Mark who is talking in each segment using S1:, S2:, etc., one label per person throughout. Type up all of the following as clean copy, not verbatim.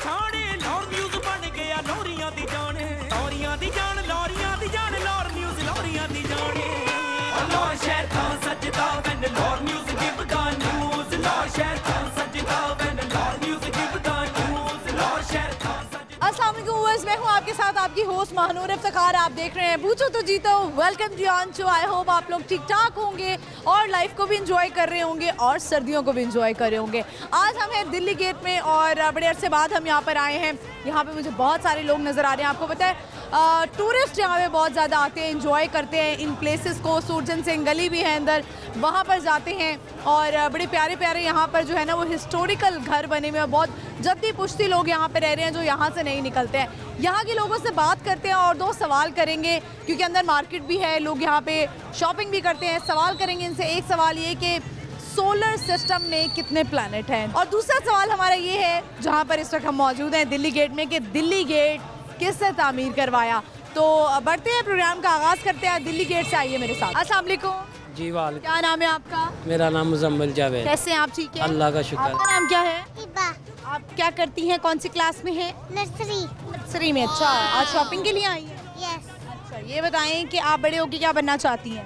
S1: छाने लौर न्यूज़ बन गया लौरियां दी जान लौरियां दी जान लौर न्यूज़ लौरियां दी जान लौर शहर था सजदा when Lahore news give the news Lahore शहर था सजदा when Lahore news give the news Lahore शहर था।
S2: अस्सलाम वालेकुम व्यूअर्स, मैं हूं आपके साथ आपकी होस्ट महानूर इफ्तिखार। आप देख रहे हैं पूछो तो जीतो। Welcome to on show. I hope आप लोग ठीक ठाक होंगे और लाइफ को भी इंजॉय कर रहे होंगे और सर्दियों को भी इंजॉय कर रहे होंगे। आज हम हैं दिल्ली गेट में और बड़े अरसे बाद हम यहाँ पर आए हैं। यहाँ पे मुझे बहुत सारे लोग नज़र आ रहे हैं। आपको पता है टूरिस्ट यहाँ पे बहुत ज़्यादा आते हैं, इंजॉय करते हैं इन प्लेसेस को। सूरजन सिंह गली भी है अंदर, वहाँ पर जाते हैं और बड़े प्यारे प्यारे यहाँ पर जो है ना वो हिस्टोरिकल घर बने हुए हैं। बहुत जद्दी पुश्ती लोग यहाँ पे रह रहे हैं जो यहाँ से नहीं निकलते हैं। यहाँ के लोगों से बात करते हैं और दो सवाल करेंगे क्योंकि अंदर मार्केट भी है, लोग यहाँ पे शॉपिंग भी करते हैं। सवाल करेंगे इनसे। एक सवाल ये कि सोलर सिस्टम में कितने प्लैनेट हैं, और दूसरा सवाल हमारा ये है जहाँ पर इस वक्त हम मौजूद हैं दिल्ली गेट में कि दिल्ली गेट किसने तामीर करवाया। तो बढ़ते हैं, प्रोग्राम का आगाज़ करते हैं। दिल्ली गेट से आइए मेरे साथ। अस्सलाम वालेकुम
S3: जी वाल।
S2: क्या नाम है आपका?
S3: मेरा नाम मुजम्मिल जावेद।
S2: कैसे हैं आप? ठीक है,
S3: अल्लाह का शुक्र।
S2: आपका नाम क्या है?
S4: हिबा।
S2: आप क्या करती हैं? कौन सी क्लास में है? नर्सरी में। अच्छा, आज शॉपिंग के लिए आई हैं?
S4: यस।
S2: अच्छा, ये बताएं कि आप बड़े होकर क्या बनना चाहती हैं?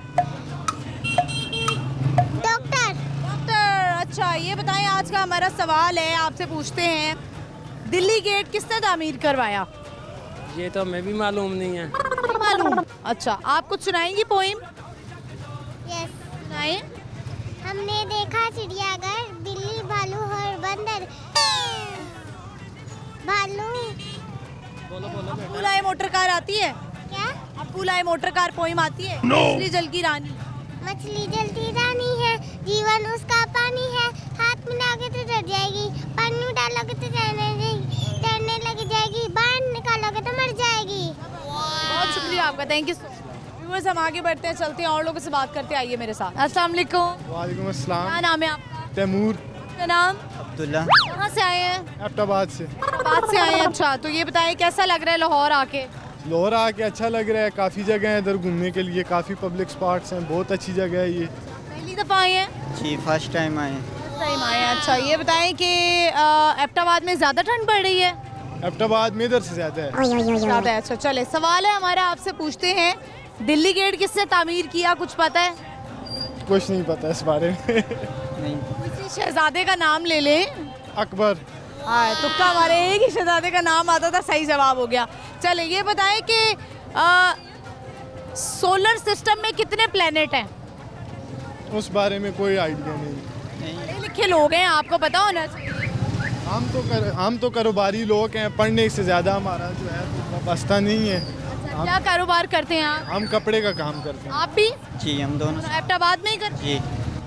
S4: डॉक्टर।
S2: डॉक्टर। अच्छा, ये बताएं आज का हमारा सवाल है, आपसे पूछते हैं दिल्ली गेट किसने तामीर करवाया?
S3: ये तो हमें भी मालूम नहीं है।
S2: नहीं मालूम। अच्छा, आप कुछ सुनाएंगी पोइम?
S4: यस।
S2: सुनाएं।
S4: हमने देखा चिड़ियाघर, बिल्ली भालू और बंदर। भालू।
S2: फूल आए मोटर कार आती है?
S4: क्या?
S2: अब फूल आए मोटर कार पोइम आती है? मछली जल की रानी।
S4: मछली जलती रानी है, जीवन उसका पानी है। हाथ मिलाओगे तो डर जाएगी, पानी में डालोगे तो तैरने लग जाएगी, बाहर निकालोगे तो मर जाएगी।
S2: बहुत शुक्रिया आपका, थैंक यू। व्यूअर्स, हम आगे बढ़ते हैं, चलते हैं और लोगों से बात करते हैं। आइए मेरे साथ। अस्सलाम वालेकुम।
S5: वालेकुम अस्सलाम।
S2: क्या नाम है आपका?
S5: तैमूर।
S2: क्या नाम?
S5: अब्दुल्ला।
S2: कहाँ से आए हैं?
S5: एबटाबाद से।
S2: बात से आए हैं। अच्छा, तो ये बताएं कैसा लग रहा है लाहौर आके?
S5: लाहौर आके अच्छा लग रहा है। काफ़ी जगह है इधर घूमने के लिए, काफ़ी पब्लिक स्पॉट्स हैं, बहुत अच्छी जगह है ये।
S2: पहली दफ़ा आए हैं?
S6: जी फर्स्ट टाइम आए।
S2: टाइम आए हैं। अच्छा, ये बताएं कि एबटाबाद में ज़्यादा ठंड पड़ रही है?
S5: एबटाबाद में इधर से ज़्यादा है।
S2: ज़्यादा है। अच्छा, चले सवाल है हमारा, आपसे पूछते हैं दिल्ली गेट किसने तामीर किया, कुछ पता है?
S5: कुछ नहीं पता इस बारे में।
S6: नहीं।
S2: किसी शहजादे का नाम ले लें।
S5: अकबर।
S2: हाँ, तुक्का हमारे एक ही शहजादे का नाम आता था, सही जवाब हो गया। चले ये बताएं कि सोलर सिस्टम में कितने प्लेनेट हैं?
S5: उस बारे में कोई आइडिया नहीं।
S2: पढ़े लिखे लोग हैं, आपको पता होना चाहिए।
S5: हम तो कारोबारी लोग हैं, पढ़ने से ज़्यादा हमारा जो है तो बस्ता नहीं है।
S2: क्या कारोबार करते हैं आप?
S5: हम कपड़े का काम करते हैं।
S2: आप भी?
S6: जी हम दोनों।
S2: एबटाबाद में ही करते
S6: जी।
S2: हैं?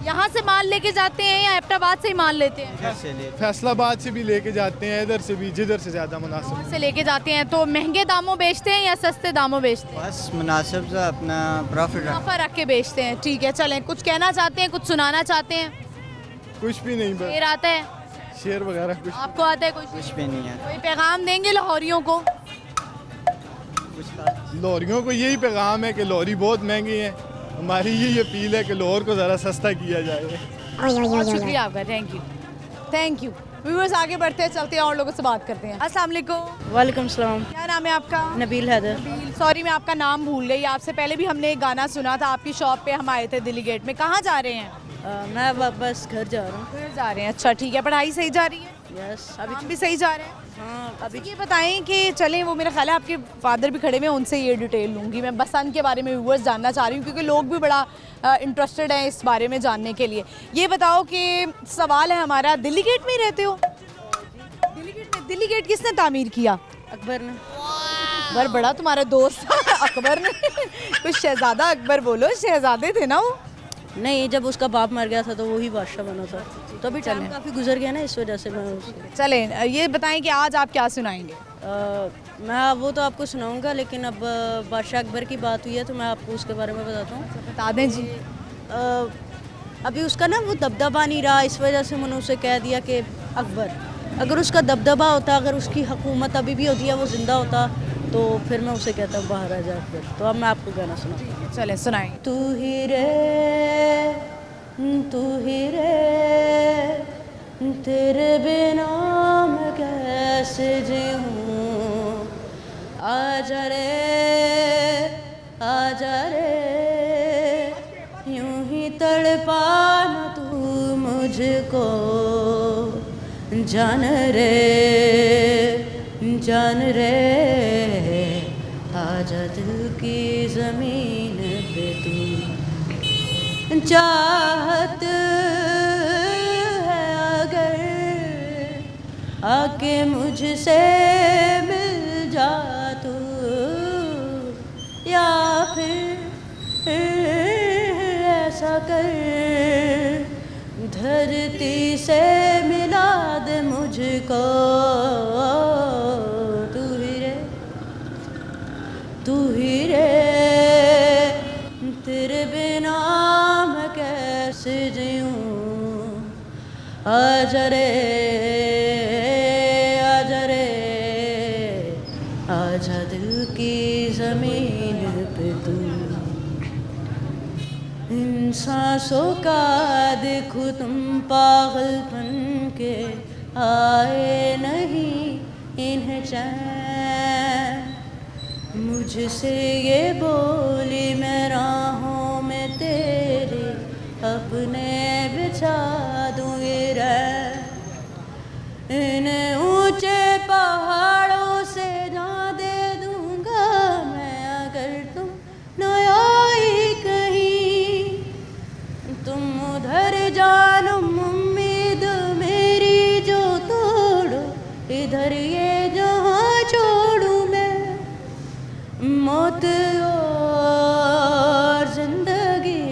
S2: यहाँ से माल लेके जाते हैं या एबटाबाद से ही माल लेते हैं?
S6: घर से ले।
S5: फैसलाबाद से भी लेके जाते हैं, इधर से भी, जिधर से ज़्यादा मुनासिब।
S2: लाहौर से लेके जाते हैं। तो महंगे दामों बेचते हैं या सस्ते दामों बेचते हैं?
S6: बस मुनासिब सा अपना प्रॉफिट
S2: मुनाफा रख के बेचते हैं। ठीक है, चलें, कुछ कहना चाहते हैं, कुछ सुनाना चाहते हैं?
S5: कुछ भी नहीं, बस
S2: शेर आता है?
S5: शेर वगैरह कुछ
S2: आपको आता है कुछ?
S6: कुछ भी नहीं है।
S2: कोई पैगाम देंगे लाहौरियों को?
S5: लॉरियों को यही पैगाम है कि लॉरी बहुत महंगी है। हमारी यही अपील है कि लाहौर को ज़रा सस्ता किया जाए।
S2: बहुत शुक्रिया आपका, thank you. Thank you. Viewers, आगे बढ़ते हैं, चलते हैं और लोगों से बात करते हैं। अस्सलाम वालेकुम।
S7: वालेकुम सलाम।
S2: क्या नाम है आपका?
S7: नबील हैदर।
S2: सॉरी, मैं आपका नाम भूल गई। आपसे पहले भी हमने एक गाना सुना था, आपकी शॉप पे हम आए थे दिल्ली गेट में। कहाँ जा रहे हैं?
S7: मैं बस घर जा रहा हूँ।
S2: घर जा रहे हैं। अच्छा, ठीक है। पढ़ाई सही जा रही है?
S7: यस।
S2: अभी भी सही जा रहे हैं?
S7: हाँ
S2: अभी ये बताएं कि चलें, वो मेरा ख्याल है आपके फादर भी खड़े में, उनसे ये डिटेल लूँगी मैं। बसन के बारे में व्यूअर्स जानना चाह रही हूँ क्योंकि लोग भी बड़ा इंटरेस्टेड हैं इस बारे में जानने के लिए। ये बताओ कि सवाल है हमारा, दिल्ली गेट में ही रहते हो? दिल्ली गेट में। दिल्ली गेट किसने तामीर किया?
S7: अकबर ने।
S2: अकबर बड़ा तुम्हारा दोस्त अकबर ने कुछ शहजादा अकबर बोलो, शहजादे थे ना वो?
S7: नहीं, जब उसका बाप मर गया था तो वही बादशाह बना था, तो अभी टाइम काफ़ी गुजर गया ना, इस वजह से मैं
S2: चलें, ये बताएं कि आज आप क्या सुनाएंगे?
S7: मैं वो तो आपको सुनाऊंगा, लेकिन अब बादशाह अकबर की बात हुई है तो मैं आपको उसके बारे में बताता हूँ।
S2: बता दें जी।
S7: अभी उसका ना वो दबदबा नहीं रहा, इस वजह से मैंने उसे कह दिया कि अकबर, अगर उसका दबदबा होता, अगर उसकी हुकूमत अभी भी होती है, वो ज़िंदा होता, तो फिर मैं उसे कहता हूँ बाहर आ जा। फिर तो अब मैं आपको गाना सुनाऊँ।
S2: चले सुनाएं।
S7: तू ही रे तेरे बिना मैं कैसे जीऊं, आजा रे यूं ही तड़पाना तू मुझको, जान रे आजा दिल की ज़मीन पे तू, चाहत है अगर आके मुझसे मिल जा तू, या फिर ऐसा कर धरती से मिला दे मुझको, तू ही रे तेरे बिना मैं कैसे जीऊं, आजा रे आजा दिल की ज़मीन पे तू, इन सांसों का देखो तुम पागलपन के, आए नहीं इन्हें चैन, मुझसे ये बोली मैं राहों में तेरी अपने बिछा दूँ ये रैन, इन ऊंचे पहाड़ों से जा दे दूँगा मैं अगर तुम न आई कहीं, तुम उधर जानो उम्मीद मेरी जो तोड़ो, इधर ये जहाँ छोड़ूं मैं, मौत और जिंदगी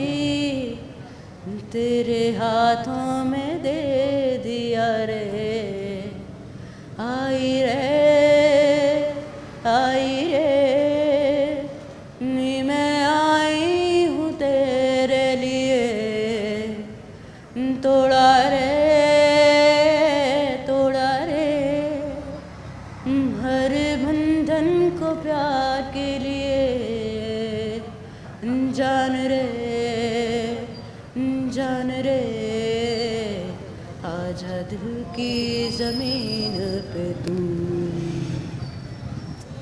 S7: तेरे हाथों में दे दिया रे, आई रे नी मैं आई हूँ तेरे लिए, तोड़ा रे हर बंधन को प्यार के लिए, जान रे आजा दिल की ज़मीन पे तू।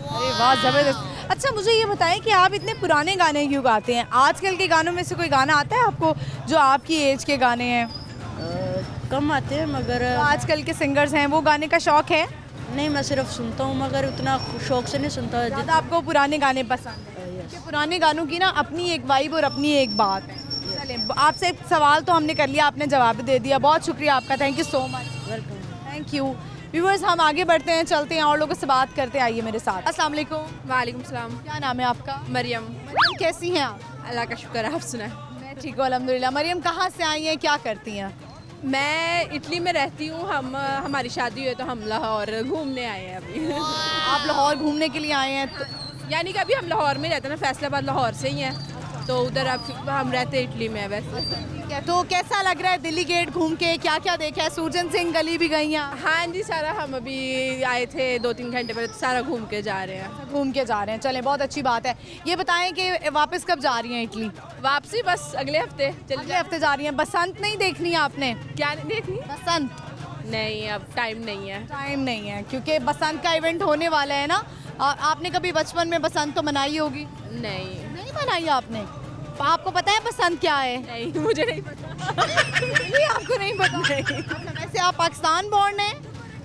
S2: अरे वाह, ज़बरदस्त। अच्छा मुझे ये बताएं कि आप इतने पुराने गाने क्यों गाते हैं? आजकल के गानों में से कोई गाना आता है आपको जो आपकी एज के गाने हैं?
S7: कम आते हैं मगर
S2: तो आजकल के सिंगर्स हैं वो गाने का शौक है?
S7: नहीं, मैं सिर्फ सुनता हूँ मगर उतना शौक से नहीं सुनता।
S2: ज़्यादा आपको पुराने गाने पसंद हैं? कि पुराने गानों की ना अपनी एक वाइब और अपनी एक बात है। चलें, आपसे एक सवाल तो हमने कर लिया, आपने जवाब भी दे दिया, बहुत शुक्रिया आपका, thank you so much.
S7: Welcome.
S2: Thank you. Viewers, हम आगे बढ़ते हैं, चलते हैं और लोगों से बात करते हैं, आइए मेरे साथ। अस्सलाम वालेकुम।
S8: वालेकुम सलाम।
S2: क्या नाम है आपका?
S8: मरियम।
S2: मरियम, कैसी हैं आप?
S8: अल्लाह का शुक्र है, आप सुनाएं।
S2: मैं ठीक हूँ अल्हम्दुलिल्लाह। मरियम कहाँ से आई हैं, क्या करती हैं?
S8: मैं इटली में रहती हूँ। हमारी शादी हुई है तो हम लाहौर घूमने आए हैं अभी।
S2: आप लाहौर घूमने के लिए आए हैं तो
S8: यानी कि अभी हम लाहौर में रहते हैं ना, फैसलाबाद लाहौर से ही हैं, तो उधर अब हम रहते हैं इटली में वैसे।
S2: ठीक है, तो कैसा लग रहा है दिल्ली गेट घूम के? क्या क्या देखा है? सूरजन सिंह गली भी गई हैं?
S8: हाँ जी, सारा हम अभी आए थे 2-3 घंटे पहले, तो सारा घूम के जा रहे हैं।
S2: घूम के जा रहे हैं, चलें, बहुत अच्छी बात है। ये बताएं कि वापस कब जा रही हैं इटली?
S8: वापसी बस अगले हफ्ते चले
S2: अगले हफ्ते जा रही हैं। बसंत नहीं देखनी है आपने?
S8: क्या नहीं देखनी?
S2: बसंत
S8: नहीं, अब टाइम नहीं है।
S2: टाइम नहीं है क्योंकि बसंत का इवेंट होने वाला है ना। आपने कभी बचपन में बसंत तो मनाई होगी? नहीं मनाई आपने? आपको पता है बसंत क्या है?
S8: नहीं, मुझे नहीं पता।
S2: नहीं, आपको नहीं पता? अच्छा, वैसे आप पाकिस्तान बॉर्न हैं?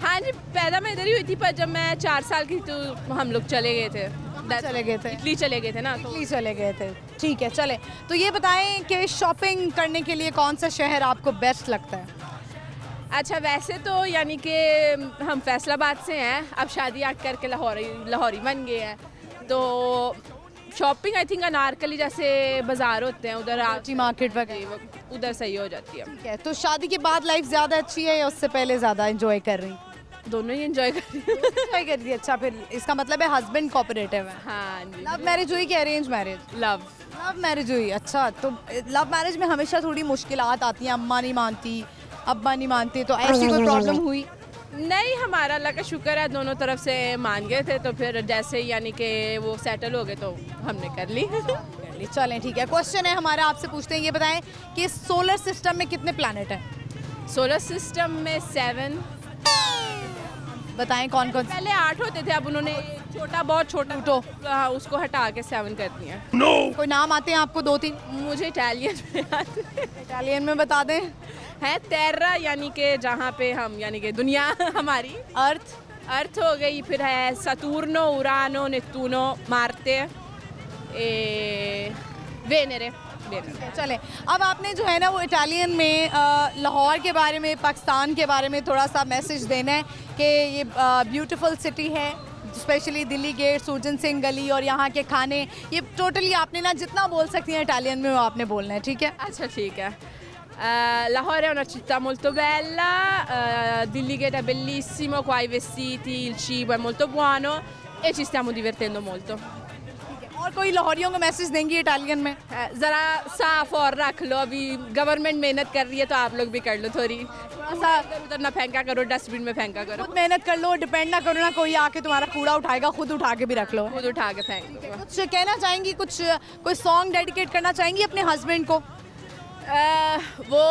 S8: हाँ जी, पैदा मैं इधर ही हुई थी, पर जब मैं 4 साल की तो हम लोग चले गए थे।
S2: चले गए थे?
S8: इटली चले गए थे ना, तो
S2: इटली चले गए थे। ठीक है, चले। तो ये बताएं कि शॉपिंग करने के लिए कौन सा शहर आपको बेस्ट लगता है?
S8: अच्छा, वैसे तो यानी कि हम फैसलाबाद से हैं, अब शादी आट करके लाहौरी बन गए हैं, तो शॉपिंग आई थिंक अनारकली जैसे बाज़ार होते हैं उधर
S2: मार्केट वगैरह,
S8: उधर सही हो जाती है।
S2: ठीक है, तो शादी के बाद लाइफ ज़्यादा अच्छी है या उससे पहले ज़्यादा एंजॉय कर रही?
S8: दोनों ही एंजॉय कर रही हूँ।
S2: एंजॉय कर रही है। अच्छा, फिर इसका मतलब है हस्बैंड कोऑपरेटिव है?
S8: हाँ जी।
S2: लव मैरिज हुई कि अरेंज मैरिज?
S8: लव
S2: मैरिज हुई। अच्छा, तो लव मैरिज में हमेशा थोड़ी मुश्किलात आती हैं, अम्मा नहीं मानती, अब्बा नहीं मानते, तो ऐसी कोई प्रॉब्लम हुई?
S8: नहीं, हमारा अल्लाह का शुक्र है, दोनों तरफ से मान गए थे, तो फिर जैसे यानी कि वो सेटल हो गए तो हमने कर ली।
S2: चलें, ठीक है। क्वेश्चन है हमारा, आपसे पूछते हैं, ये बताएं कि सोलर सिस्टम में कितने प्लैनेट हैं?
S8: सोलर सिस्टम में 7।
S2: बताएं कौन कौन से?
S8: पहले 8 होते थे, अब उन्होंने छोटा, बहुत छोटा हाँ, उसको हटा के 7 कर दिया।
S2: कोई नाम आते हैं आपको 2-3?
S8: मुझे इटालियन में आते हैं।
S2: इटालियन में बता दें।
S8: है तेरा, यानी कि जहाँ पे हम, यानी कि दुनिया हमारी। अर्थ हो गई, फिर है सतुर्नो, उरानो, नेतुनो, मार्ते, वेनेरे।
S2: चले, अब आपने जो है ना वो इटालियन में लाहौर के बारे में, पाकिस्तान के बारे में थोड़ा सा मैसेज देना है कि ये ब्यूटीफुल सिटी है, स्पेशली दिल्ली गेट, सूरजन सिंह गली और यहाँ के खाने, ये टोटली आपने ना जितना बोल सकती हैं इटालियन में वो आपने बोलना है, ठीक है?
S8: अच्छा ठीक है। Lahore è una città molto bella, Dilli Gate è bellissimo, qua i vestiti, il cibo è molto buono e ci stiamo divertendo molto.
S2: और कोई लाहौरियों को मैसेज देंगी इटालियन में?
S8: ज़रा साफ और रख लो, अभी गवर्नमेंट मेहनत कर रही है तो आप लोग भी कर लो थोड़ी सा, उधर ना फेंका करो, डस्टबिन में फेंका करो।
S2: खुद मेहनत कर लो, डिपेंड ना करो ना कोई आके तुम्हारा कूड़ा उठाएगा, खुद उठा के भी रख लो।
S8: खुद उठा के फेंक दो।
S2: कुछ कहना चाहेंगी, कुछ कोई सॉन्ग डेडिकेट करना चाहेंगी अपने हस्बैंड को?
S8: वो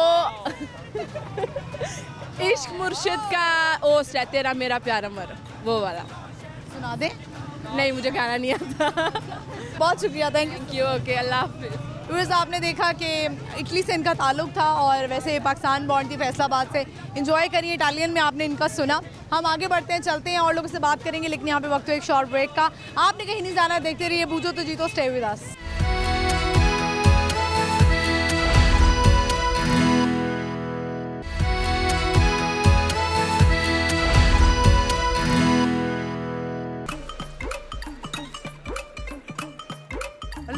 S8: इश्क मुर्शिद का ओस्ट है, तेरा मेरा प्यारा मर, वो वाला
S2: सुना दे।
S8: नहीं, मुझे गाना नहीं आता।
S2: बहुत शुक्रिया, थैंक
S8: यू। ओके, अल्लाह हाफिज़।
S2: व्यूअर्स, आपने देखा कि इटली से इनका ताल्लुक था और वैसे पाकिस्तान बॉर्न थी फैसलाबाद से। एंजॉय करिए, इटालियन में आपने इनका सुना। हम आगे बढ़ते हैं, चलते हैं और लोगों से बात करेंगे, लेकिन यहाँ पे वक्त है एक शॉर्ट ब्रेक का। आपने कहीं नहीं जाना, देखते रहिए बूझो तो जीतो, स्टे विद अस।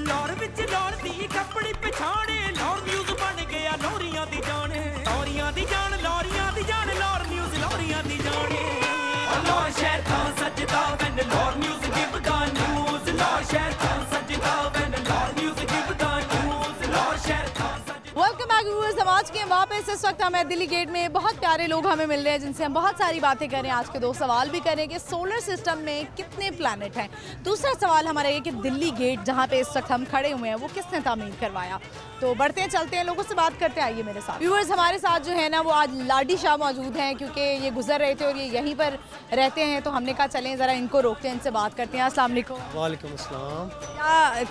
S1: ਲਾਹੌਰ ਵਿੱਚ ਦੌੜਦੀ ਕੱਪੜੀ ਪਛਾਣੇ, ਲਾਹੌਰ ਨਿਊਜ਼ ਬਣ ਗਿਆ ਲੋਰੀਆਂ ਦੀ ਜਾਣ, ਲੋਰੀਆਂ ਦੀ ਜਾਣ, ਲੋਰੀਆਂ ਦੀ ਜਾਣ, ਲਾਹੌਰ ਨਿਊਜ਼ ਲੋਰੀਆਂ ਦੀ ਜਾਣੇ। ਲਾਹੌਰ ਸ਼ਹਿਰ ਤਾਂ ਸੱਜਦਾ when Lahore news give the news, Lahore ਸ਼ਹਿਰ ਤਾਂ ਸੱਜਦਾ when Lahore news give the news, Lahore ਸ਼ਹਿਰ ਤਾਂ
S2: वेलकम बैक व्यूअर्स, हम आज के वापस इस वक्त हमें दिल्ली गेट में बहुत प्यारे लोग हमें मिल रहे हैं जिनसे हम बहुत सारी बातें करें। आज के 2 सवाल भी करें कि सोलर सिस्टम में कितने प्लैनेट हैं। दूसरा सवाल हमारा ये कि दिल्ली गेट जहाँ पे इस वक्त हम खड़े हुए हैं वो किसने तामीर करवाया। तो बढ़ते हैं, चलते हैं, लोगों से बात करते हैं, आइए मेरे साथ। व्यूअर्स, हमारे साथ जो है ना वो आज लाडी शाह मौजूद हैं, क्योंकि ये गुजर रहे थे और ये यहीं पर रहते हैं, तो हमने कहा चलें ज़रा इनको रोकते हैं, इनसे बात करते हैं। अस्सलाम वालेकुम।
S9: वालेकुम अस्सलाम।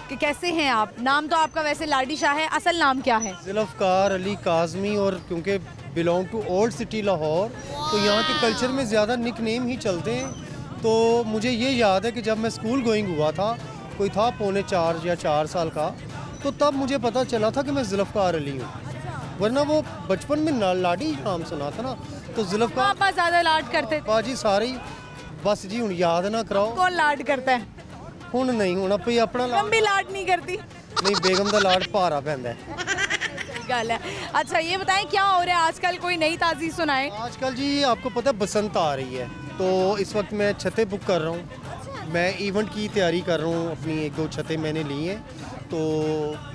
S2: क्या, कैसे हैं आप? नाम तो आपका वैसे लाडी शाह है, असल नाम क्या है?
S9: जुल्फ़कार अली काज़मी, और क्योंकि belong to old city Lahore, तो यहाँ के कल्चर में ज़्यादा निक नेम ही चलते हैं। तो मुझे ये याद है कि जब मैं स्कूल गोइंग हुआ था, कोई था पौने 4 या 4 साल का, तो तब मुझे पता चला था कि मैं जुल्फ़कार अली हूँ, वरना वो बचपन में लाडी नाम सुना था ना, तो जुल्फ़कार
S2: पापा ज़्यादा लाड करते थे?
S9: बाजी सारे ही बस जी, हूँ याद ना कराओ।
S2: कौन लाड करता है?
S9: हूँ नहीं, हूँ अपनी अपना
S2: हम भी लाड नहीं करती।
S9: नहीं, बेगम का लाड भारा पैंदा है।
S2: गल है। अच्छा, ये बताएं क्या हो रहा है आजकल, कोई नई ताज़ी सुनाएं।
S9: आजकल जी आपको पता है बसंत आ रही है, तो इस वक्त मैं छतें बुक कर रहा हूँ। मैं इवेंट की तैयारी कर रहा हूँ, अपनी 1-2 छतें मैंने ली हैं, तो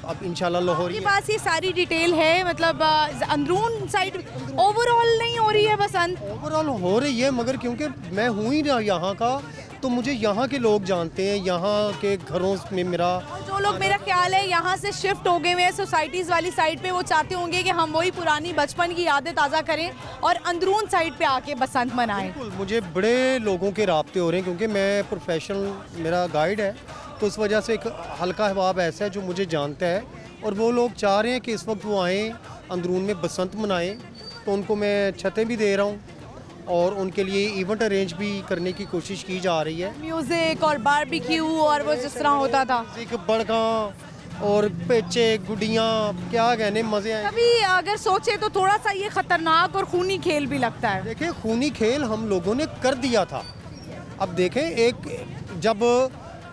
S9: अब इंशाल्लाह लाहौर
S2: आपके पास ये सारी डिटेल है, मतलब अंदरून साइड ओवरऑल नहीं हो रही है बसंत?
S9: ओवरऑल हो रही है, मगर क्योंकि मैं हूँ ही ना यहाँ का, तो मुझे यहाँ के लोग जानते हैं, यहाँ के घरों में मेरा,
S2: और जो लोग मेरा ख्याल है यहाँ से शिफ्ट हो गए हैं सोसाइटीज़ वाली साइड पे, वो चाहते होंगे कि हम वही पुरानी बचपन की यादें ताज़ा करें और अंदरून साइड पे आके बसंत मनाएं।
S9: बिल्कुल, मुझे बड़े लोगों के राब्ते हो रहे हैं, क्योंकि मैं प्रोफेशनल, मेरा गाइड है, तो उस वजह से एक हल्का अहबाब ऐसा है जो मुझे जानता है, और वो लोग चाह रहे हैं कि इस वक्त वो आएँ अंदरून में बसंत मनाएं, तो उनको मैं छतें भी दे रहा हूँ और उनके लिए इवेंट अरेंज भी करने की कोशिश की जा रही है।
S2: म्यूजिक और बारबेक्यू और वो जिस तरह होता था,
S9: म्यूजिक, बड़गा और पेचे, गुडियाँ, क्या कहने, मज़े आए।
S2: अभी अगर सोचे तो थोड़ा सा ये खतरनाक और खूनी खेल भी लगता है।
S9: देखिए, खूनी खेल हम लोगों ने कर दिया था। अब देखें, एक जब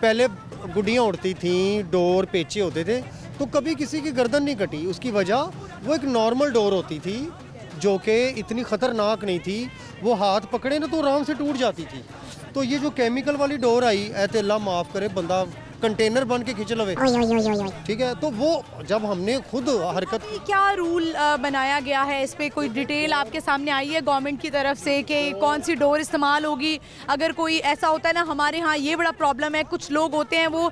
S9: पहले गुडियाँ उड़ती थीं, डोर पेचे होते थे, तो कभी किसी की गर्दन नहीं कटी। उसकी वजह वो एक नॉर्मल डोर होती थी जो कि इतनी ख़तरनाक नहीं थी, वो हाथ पकड़े ना तो आराम से टूट जाती थी। तो ये जो केमिकल वाली डोर आई, ऐ ते अल्लाह माफ़ करे, बंदा कंटेनर बन के खिंच लवे, ठीक है। तो वो जब हमने खुद हरकत,
S2: क्या रूल बनाया गया है इस पे, कोई डिटेल आपके सामने आई है गवर्नमेंट की तरफ से कि कौन सी डोर इस्तेमाल होगी? अगर कोई ऐसा होता है ना, हमारे यहाँ ये बड़ा प्रॉब्लम है, कुछ लोग होते हैं वो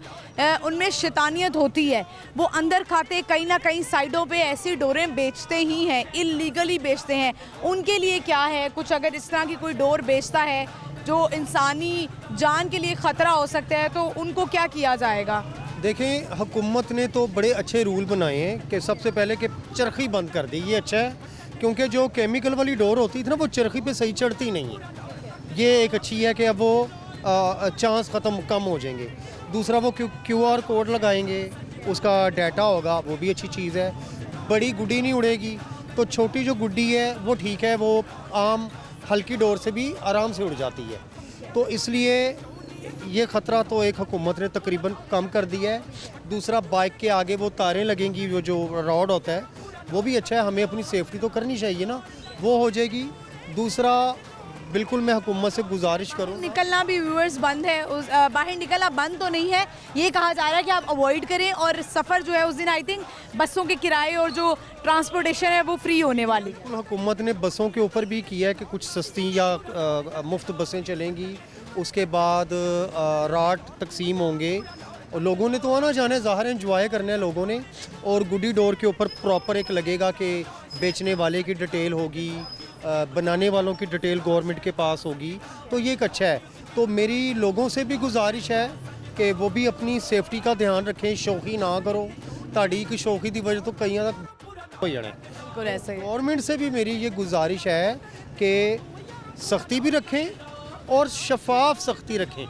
S2: उनमें शैतानियत होती है, वो अंदर खाते कहीं ना कहीं साइडों पे ऐसी डोरें बेचते ही हैं, इल्लीगली बेचते हैं। उनके लिए क्या है कुछ, अगर इस तरह की कोई डोर बेचता है जो इंसानी जान के लिए ख़तरा हो सकता है, तो उनको क्या किया जाएगा?
S9: देखें, हुकूमत ने तो बड़े अच्छे रूल बनाए हैं कि सबसे पहले कि चरखी बंद कर दी, ये अच्छा है, क्योंकि जो केमिकल वाली डोर होती थी ना वो चरखी पे सही चढ़ती नहीं है। ये एक अच्छी है कि अब वो चांस कम हो जाएंगे। दूसरा वो QR कोड लगाएंगे, उसका डाटा होगा, वो भी अच्छी चीज़ है। बड़ी गुड्डी नहीं उड़ेगी, तो छोटी जो गुड्डी है वो ठीक है, वो आम हल्की डोर से भी आराम से उड़ जाती है। तो इसलिए ये ख़तरा तो एक हुकूमत ने तकरीबन कम कर दिया है। दूसरा, बाइक के आगे वो तारें लगेंगी, वो जो रॉड होता है वो भी अच्छा है, हमें अपनी सेफ्टी तो करनी चाहिए ना, वो हो जाएगी। दूसरा, बिल्कुल मैं हुकूमत से गुजारिश करूँ,
S2: निकलना भी व्यूअर्स बंद है, बाहर निकलना बंद तो नहीं है, ये कहा जा रहा है कि आप अवॉइड करें, और सफ़र जो है उस दिन आई थिंक बसों के किराए और जो ट्रांसपोर्टेशन है वो फ्री होने वाली।
S9: हुकूमत ने बसों के ऊपर भी किया है कि कुछ सस्ती या मुफ्त बसें चलेंगी, उसके बाद राट तकसीम होंगे, और लोगों ने तो आना जाना ज़ाहिर एंजॉय करना है लोगों ने। और गुड्डी डोर के ऊपर प्रॉपर एक लगेगा कि बेचने वाले की डिटेल होगी, बनाने वालों की डिटेल गवर्नमेंट के पास होगी, तो ये एक अच्छा है। तो मेरी लोगों से भी गुजारिश है कि वो भी अपनी सेफ्टी का ध्यान रखें, शौकी ना करो, ताड़ी की शौकी की वजह तो कई तक हो जाना है। गवर्नमेंट से भी मेरी ये गुजारिश है कि सख्ती भी रखें और शफाफ सख्ती रखें।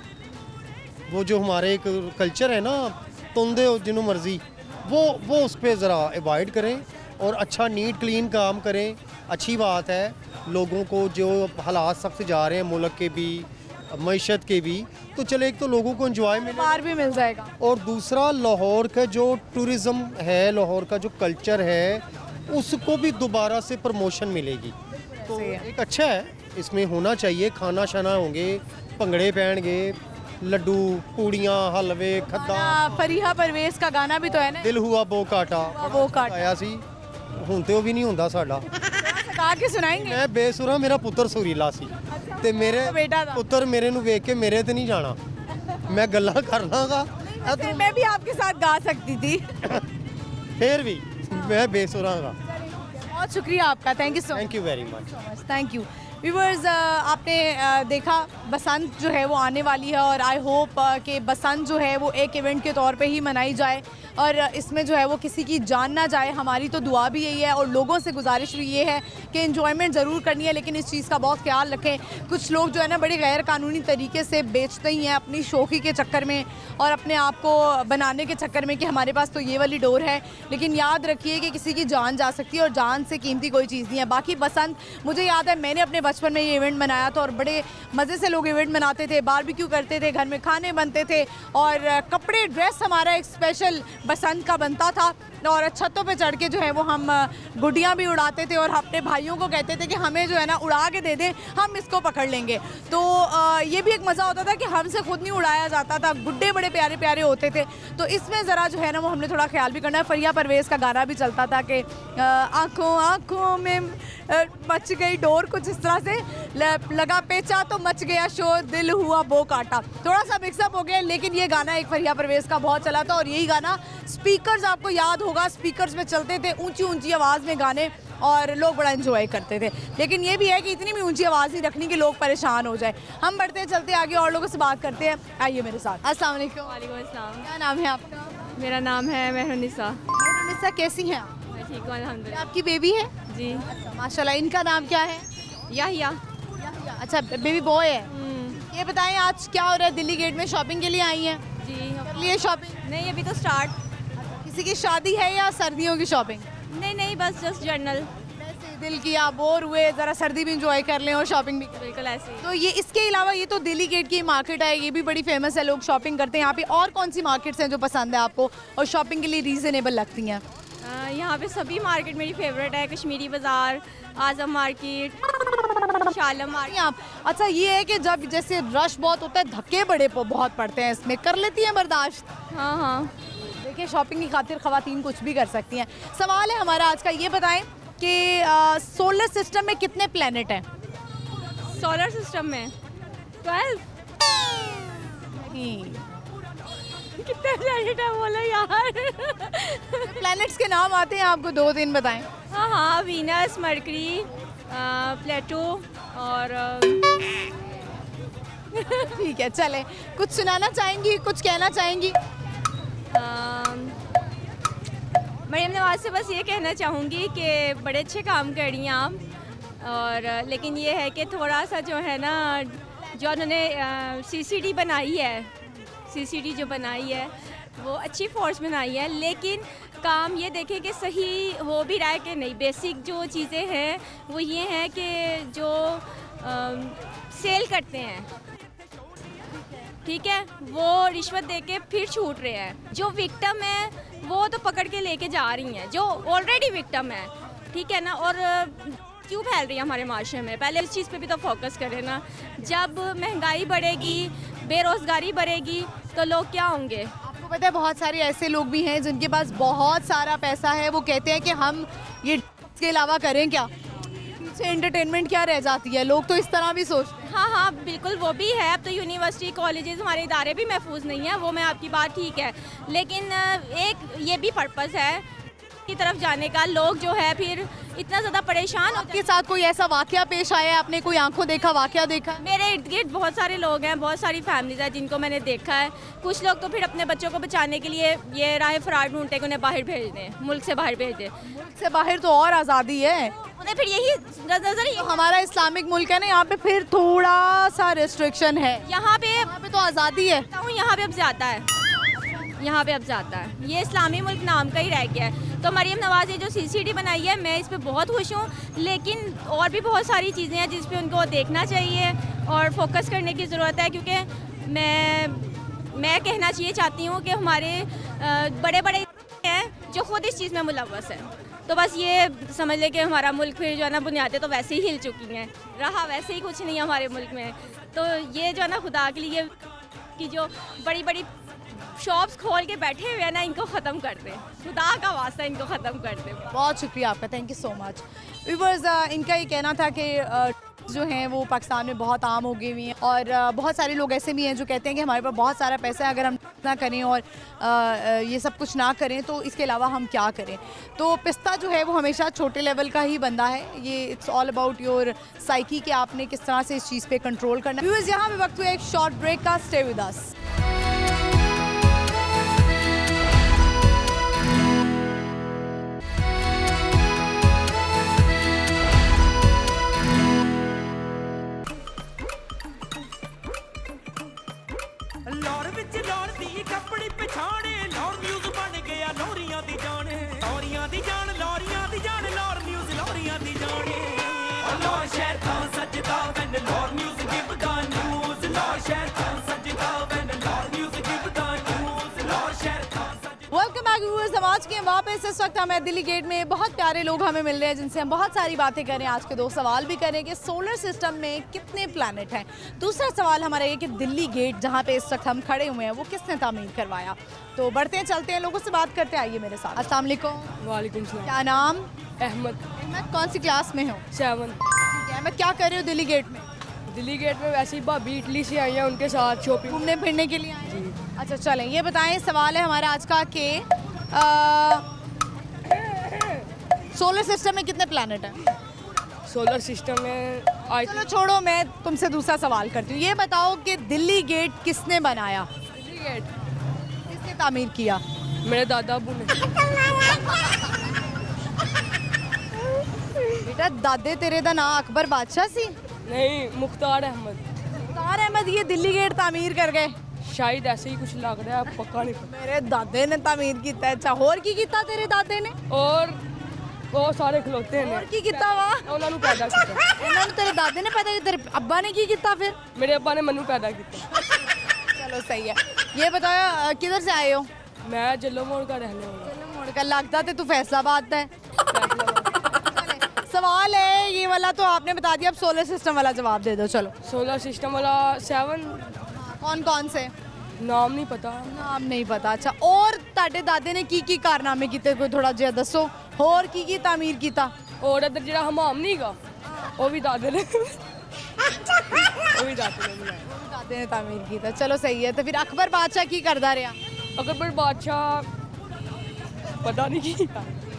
S9: वो जो हमारे एक कल्चर है ना, तुंदे हो जिन्हों मर्जी, वो उस पर ज़रा अवॉइड करें और अच्छा नीट क्लीन काम करें। अच्छी बात है, लोगों को जो हालात सख्त जा रहे हैं मुल्क के भी, मईशत के भी, तो चले एक तो लोगों को एंजॉय
S2: भी मिल जाएगा, और
S9: दूसरा लाहौर का जो टूरिज़्म है, लाहौर का जो कल्चर है, उसको भी दोबारा से प्रमोशन मिलेगी। तो एक अच्छा है, इसमें होना चाहिए, खाना शाना होंगे, भंगड़े पैणगे, लड्डू, पूड़ियाँ, हलवे, खद्दा।
S2: फरीहा परवेज़ का गाना भी तो है ना,
S9: दिल हुआ बो काटा, आया सी, हुण ते भी नहीं होंदा साडा।
S2: गा के सुनाएंगे।
S9: मैं बेसुरा, मेरा पुत्र सुरीला सी, ते मेरे पुत्र मेरे नू वेख के मेरे ते नहीं जाना, मैं गल्लां कर लांगा।
S2: मैं भी आपके साथ गा सकती थी
S9: फिर भी मैं बेसुरा गा।
S2: बहुत शुक्रिया आपका, thank you so much.
S9: Thank you very much,
S2: thank you. Viewers, आपने देखा बसंत जो है वो आने वाली है, और आई होप कि बसंत जो है वो एक इवेंट के तौर पे ही मनाई जाए, और इसमें जो है वो किसी की जान ना जाए। हमारी तो दुआ भी यही है, और लोगों से गुजारिश भी ये है कि एंजॉयमेंट ज़रूर करनी है, लेकिन इस चीज़ का बहुत ख्याल रखें। कुछ लोग जो है ना बड़े गैर कानूनी तरीके से बेचते ही हैं अपनी शौकी के चक्कर में और अपने आप को बनाने के चक्कर में कि हमारे पास तो ये वाली डोर है, लेकिन याद रखिए कि किसी की जान जा सकती है, और जान से कीमती कोई चीज़ नहीं है। बाकी बसंत, मुझे याद है मैंने अपने बचपन में ये इवेंट मनाया था, और बड़े मज़े से लोग इवेंट मनाते थे, बारबेक्यू करते थे, घर में खाने बनते थे, और कपड़े ड्रेस हमारा एक स्पेशल बसंत का बनता था, और छतों पे चढ़ के जो है वो हम गुड्डियाँ भी उड़ाते थे, और अपने भाइयों को कहते थे कि हमें जो है ना उड़ा के दे दें, हम इसको पकड़ लेंगे। तो ये भी एक मज़ा होता था कि हमसे खुद नहीं उड़ाया जाता था, गुड्डे बड़े प्यारे प्यारे होते थे। तो इसमें ज़रा जो है ना वो हमने थोड़ा ख्याल भी करना है। फरिया परवेज़ का गाना भी चलता था कि आँखों आँखों में मच गई डोर, कुछ इस तरह से लगा पेचा तो मच गया शोर, दिल हुआ बो काटा। थोड़ा सा मिक्सअप हो गया, लेकिन ये गाना एक फरिया परवेज़ का बहुत चला था, और यही गाना स्पीकर्स, आपको याद होगा, स्पीकर्स में चलते थे, ऊंची ऊंची आवाज़ में गाने, और लोग बड़ा एंजॉय करते थे। लेकिन ये भी है कि इतनी भी ऊंची आवाज़ नहीं रखनी कि लोग परेशान हो जाए। हम बढ़ते चलते आगे और लोगों से बात करते हैं, आइए मेरे साथ। अस्सलाम वालेकुम।
S8: वालेकुम अस्सलाम।
S2: क्या नाम है आपका?
S8: मेरा नाम है मेहरुन्निसा।
S2: मेहरुन्निसा, कैसी हैं आप?
S8: मैं ठीक हूँ अल्हम्दुलिल्लाह।
S2: आपकी बेबी है?
S8: जी
S2: माशाल्लाह। इनका नाम क्या है?
S8: याहिया।
S2: अच्छा, बेबी बॉय है। ये बताएं आज क्या हो रहा है? दिल्ली गेट में शॉपिंग के लिए आई हैं?
S8: जी।
S2: कर लिए शॉपिंग?
S8: नहीं, अभी तो स्टार्ट।
S2: किसी की शादी है या सर्दियों की शॉपिंग?
S8: नहीं, बस जस्ट जनरल,
S2: वैसे दिल किया, बोर हुए, ज़रा सर्दी भी इंजॉय कर लें और शॉपिंग भी।
S8: बिल्कुल ऐसे।
S2: तो ये इसके अलावा ये तो दिल्ली गेट की मार्केट है, ये भी बड़ी फेमस है, लोग शॉपिंग करते हैं यहाँ पे। और कौन सी मार्केट्स हैं जो पसंद है आपको और शॉपिंग के लिए रीज़नेबल लगती हैं?
S8: यहाँ पे सभी मार्केट मेरी फेवरेट है, कश्मीरी बाज़ार, आज़म मार्केट,
S10: शालामार।
S2: आप अच्छा ये है कि जब जैसे रश बहुत होता है धक्के बड़े बहुत पड़ते हैं, इसमें कर लेती हैं बर्दाश्त?
S10: हाँ हाँ।
S2: देखिए शॉपिंग की खातिर खवातीन कुछ भी कर सकती हैं। सवाल है हमारा आज का, ये बताएं कि सोलर सिस्टम में कितने प्लेनेट हैं?
S10: सोलर सिस्टम में 12।
S2: नहीं,
S10: कितने प्लैनेट है बोला यार।
S2: प्लैनेट्स के नाम आते हैं आपको, 2-3 बताएं।
S10: हाँ हाँ, वीनस, मरकरी, प्लेटो और
S2: ठीक है चलें, कुछ सुनाना चाहेंगी, कुछ कहना चाहेंगी?
S10: मरियम नवाज से बस ये कहना चाहूँगी कि बड़े अच्छे काम कर रही हैं आप, और लेकिन ये है कि थोड़ा सा जो है ना, जो उन्होंने सीसीडी बनाई है, सीसीडी जो बनाई है वो अच्छी फोर्स बनाई है, लेकिन काम ये देखें कि सही हो भी रहा है कि नहीं। बेसिक जो चीज़ें हैं वो ये हैं कि जो सेल करते हैं, ठीक है, वो रिश्वत दे के फिर छूट रहे हैं। जो विक्टिम है वो तो पकड़ के लेके जा रही हैं, जो ऑलरेडी विक्टिम है, ठीक है ना। और क्यों फैल रही है हमारे माशरे में? पहले इस चीज़ पे भी तो फोकस करें ना। जब महंगाई बढ़ेगी, बेरोज़गारी बढ़ेगी, तो लोग क्या होंगे?
S2: आपको पता है बहुत सारे ऐसे लोग भी हैं जिनके पास बहुत सारा पैसा है, वो कहते हैं कि हम ये के अलावा करें क्या, पीछे एंटरटेनमेंट क्या रह जाती है। लोग तो इस तरह भी सोचते हैं।
S10: हाँ हाँ बिल्कुल, वो भी है। अब तो यूनिवर्सिटी, कॉलेजेस, हमारे इदारे भी महफूज नहीं है, वो मैं आपकी बात ठीक है, लेकिन एक ये भी पर्पस है की तरफ जाने का। लोग जो है फिर इतना ज़्यादा परेशान हो।
S2: आपके साथ कोई ऐसा वाकया पेश आया है, आपने कोई आंखों देखा वाकया देखा?
S10: मेरे इर्द गिर्द बहुत सारे लोग हैं, बहुत सारी फैमिलीज हैं जिनको मैंने देखा है। कुछ लोग तो फिर अपने बच्चों को बचाने के लिए ये राह फरार ढूंढते कि उन्हें बाहर भेज दें, मुल्क से बाहर भेज दें।
S2: मुल्क से बाहर तो और आज़ादी है,
S10: उन्हें फिर यही नजर
S2: तो हमारा इस्लामिक मुल्क है ना, यहाँ पे फिर थोड़ा सा रिस्ट्रिक्शन है।
S10: यहाँ पे
S2: तो आज़ादी है,
S10: यहाँ पे अब ज़्यादा है, यहाँ पे अब ज़्यादा है। ये इस्लामी मुल्क नाम का ही रह गया है। तो मरियम नवाज़ ने जो सीसीडी बनाई है, मैं इस पे बहुत खुश हूँ, लेकिन और भी बहुत सारी चीज़ें हैं जिस पे उनको देखना चाहिए और फोकस करने की ज़रूरत है। क्योंकि मैं कहना चाहिए चाहती हूँ कि हमारे बड़े बड़े हैं जो खुद इस चीज़ में मुलव्वस है। तो बस ये समझ ले कि हमारा मुल्क फिर जो है ना, बुनियादें तो वैसे ही हिल चुकी हैं, रहा वैसे ही कुछ नहीं है हमारे मुल्क में। तो ये जो है ना, खुदा के लिए कि जो बड़ी बड़ी शॉप्स खोल के बैठे हुए हैं ना, इनको ख़त्म कर दें, खुदा का वास्ता इनको ख़त्म कर दें।
S2: बहुत शुक्रिया आपका, thank you so much. Viewers, इनका ये कहना था कि जो हैं वो पाकिस्तान में बहुत आम हो गई हुई हैं, और बहुत सारे लोग ऐसे भी हैं जो कहते हैं कि हमारे पास बहुत सारा पैसा है, अगर हम ना करें और ये सब कुछ ना करें तो इसके अलावा हम क्या करें। तो पिस्ता जो है वो हमेशा छोटे लेवल का ही बंदा है। ये it's all about your psyche कि आपने किस तरह से इस चीज़ पे कंट्रोल करना है। व्यूअर्स, यहाँ पे वक्त हुआ एक शॉर्ट ब्रेक का, स्टे विद अस।
S1: ਲਾਹੌਰ ਵਿੱਚ ਲਾਹੌਰ ਦੀ ਕੱਪੜੀ ਪਛਾਣੇ, ਲਾਹੌਰ ਨਿਊਜ਼ ਬਣ ਗਿਆ ਲੋਰੀਆਂ ਦੀ ਜਾਣ, ਲੋਰੀਆਂ ਦੀ ਜਾਣ, ਲੋਰੀਆਂ ਦੀ ਜਾਣ, ਲਾਹੌਰ ਨਿਊਜ਼ ਲੋਰੀਆਂ ਦੀ ਜਾਣੇ। ਲਾਹੌਰ ਸ਼ਹਿਰ ਤਾਂ ਸੱਜਦਾ when Lahore news give the news, Lahore ਸ਼ਹਿਰ ਤਾਂ ਸੱਜਦਾ when Lahore news give the news, Lahore ਸ਼ਹਿਰ ਤਾਂ
S2: वेलकम बैक व्यूअर्स, समाज के वापस इस वक्त हमें दिल्ली गेट में बहुत प्यारे लोग हमें मिल रहे हैं जिनसे हम बहुत सारी बातें करें। आज के 2 सवाल भी करें कि सोलर सिस्टम में कितने प्लैनेट हैं। दूसरा सवाल हमारा ये कि दिल्ली गेट जहाँ पे इस वक्त हम खड़े हुए हैं वो किसने तामीर करवाया। तो बढ़ते हैं, चलते हैं, लोगों से बात करते हैं। आइए मेरे साथ। अस्सलाम वालेकुम।
S3: वालेकुम सलाम।
S2: क्या नाम?
S3: अहमद।
S2: अहमद, कौन सी क्लास में हो?
S3: 7।
S2: ठीक है, मैं क्या कर रही हूँ दिल्ली गेट में?
S3: दिल्ली गेट में वैसे ही भाभी इटली से आई हैं, उनके साथ शॉपिंग
S2: घूमने फिरने के लिए आए हैं? अच्छा चलें, ये बताएं, सवाल है हमारा आज का कि सोलर सिस्टम में कितने प्लैनेट हैं?
S3: सोलर सिस्टम में
S2: चलो छोड़ो, मैं तुमसे दूसरा सवाल करती हूँ। ये बताओ कि दिल्ली गेट किसने बनाया?
S3: दिल्ली गेट
S2: किसने तामीर किया?
S3: मेरे दादा अबू ने।
S2: बेटा, दादे तेरे दा नाम अकबर बादशाह सी?
S3: नहीं, मुख्तार अहमद।
S2: मुख्तार अहमद ये दिल्ली गेट तामीर कर गए?
S3: शायद ऐसे ही कुछ लग रहा है, पक्का नहीं पता।
S2: मेरे दादे ने तामीर किया। अच्छा, होर की कीता तेरे दादे ने?
S3: और वो सारे खिलौते हैं।
S2: होर की कीता वा?
S3: उन्होंने पैदा किया।
S2: उन्होंने तेरे दादे ने पैदा किया, तेरे अब्बा ने की कीता फिर?
S3: मेरे अब्बा ने मैनू पैदा किया।
S2: चलो सही है। ये बताओ किधर से आए हो?
S3: मैं जल्लो मोड़ का रहने वाला।
S2: जल्लो मोड़ का। लगता तो तू फैसलाबाद है। सवाल है ये वाला तो आपने बता दिया, अब सोलर सिस्टम वाला जवाब दे दो। चलो
S3: सोलर सिस्टम वाला 7
S2: कौन कौन से
S3: नाम नहीं पता।
S2: नाम नहीं पता। अच्छा, और ताडे दादे ने की कारनामे कीते, कोई थोड़ा जिहा दसो। होर की तामीर कीता?
S3: और इधर जरा हमाम नहीं गा वो भी दादे ने वो भी दादे ने बनाया।
S2: दादे ने तामीर कीता। चलो सही है। तो फिर अकबर बादशाह की करदा रहा?
S3: अकबर बादशाह पता नहीं की।
S2: ठीक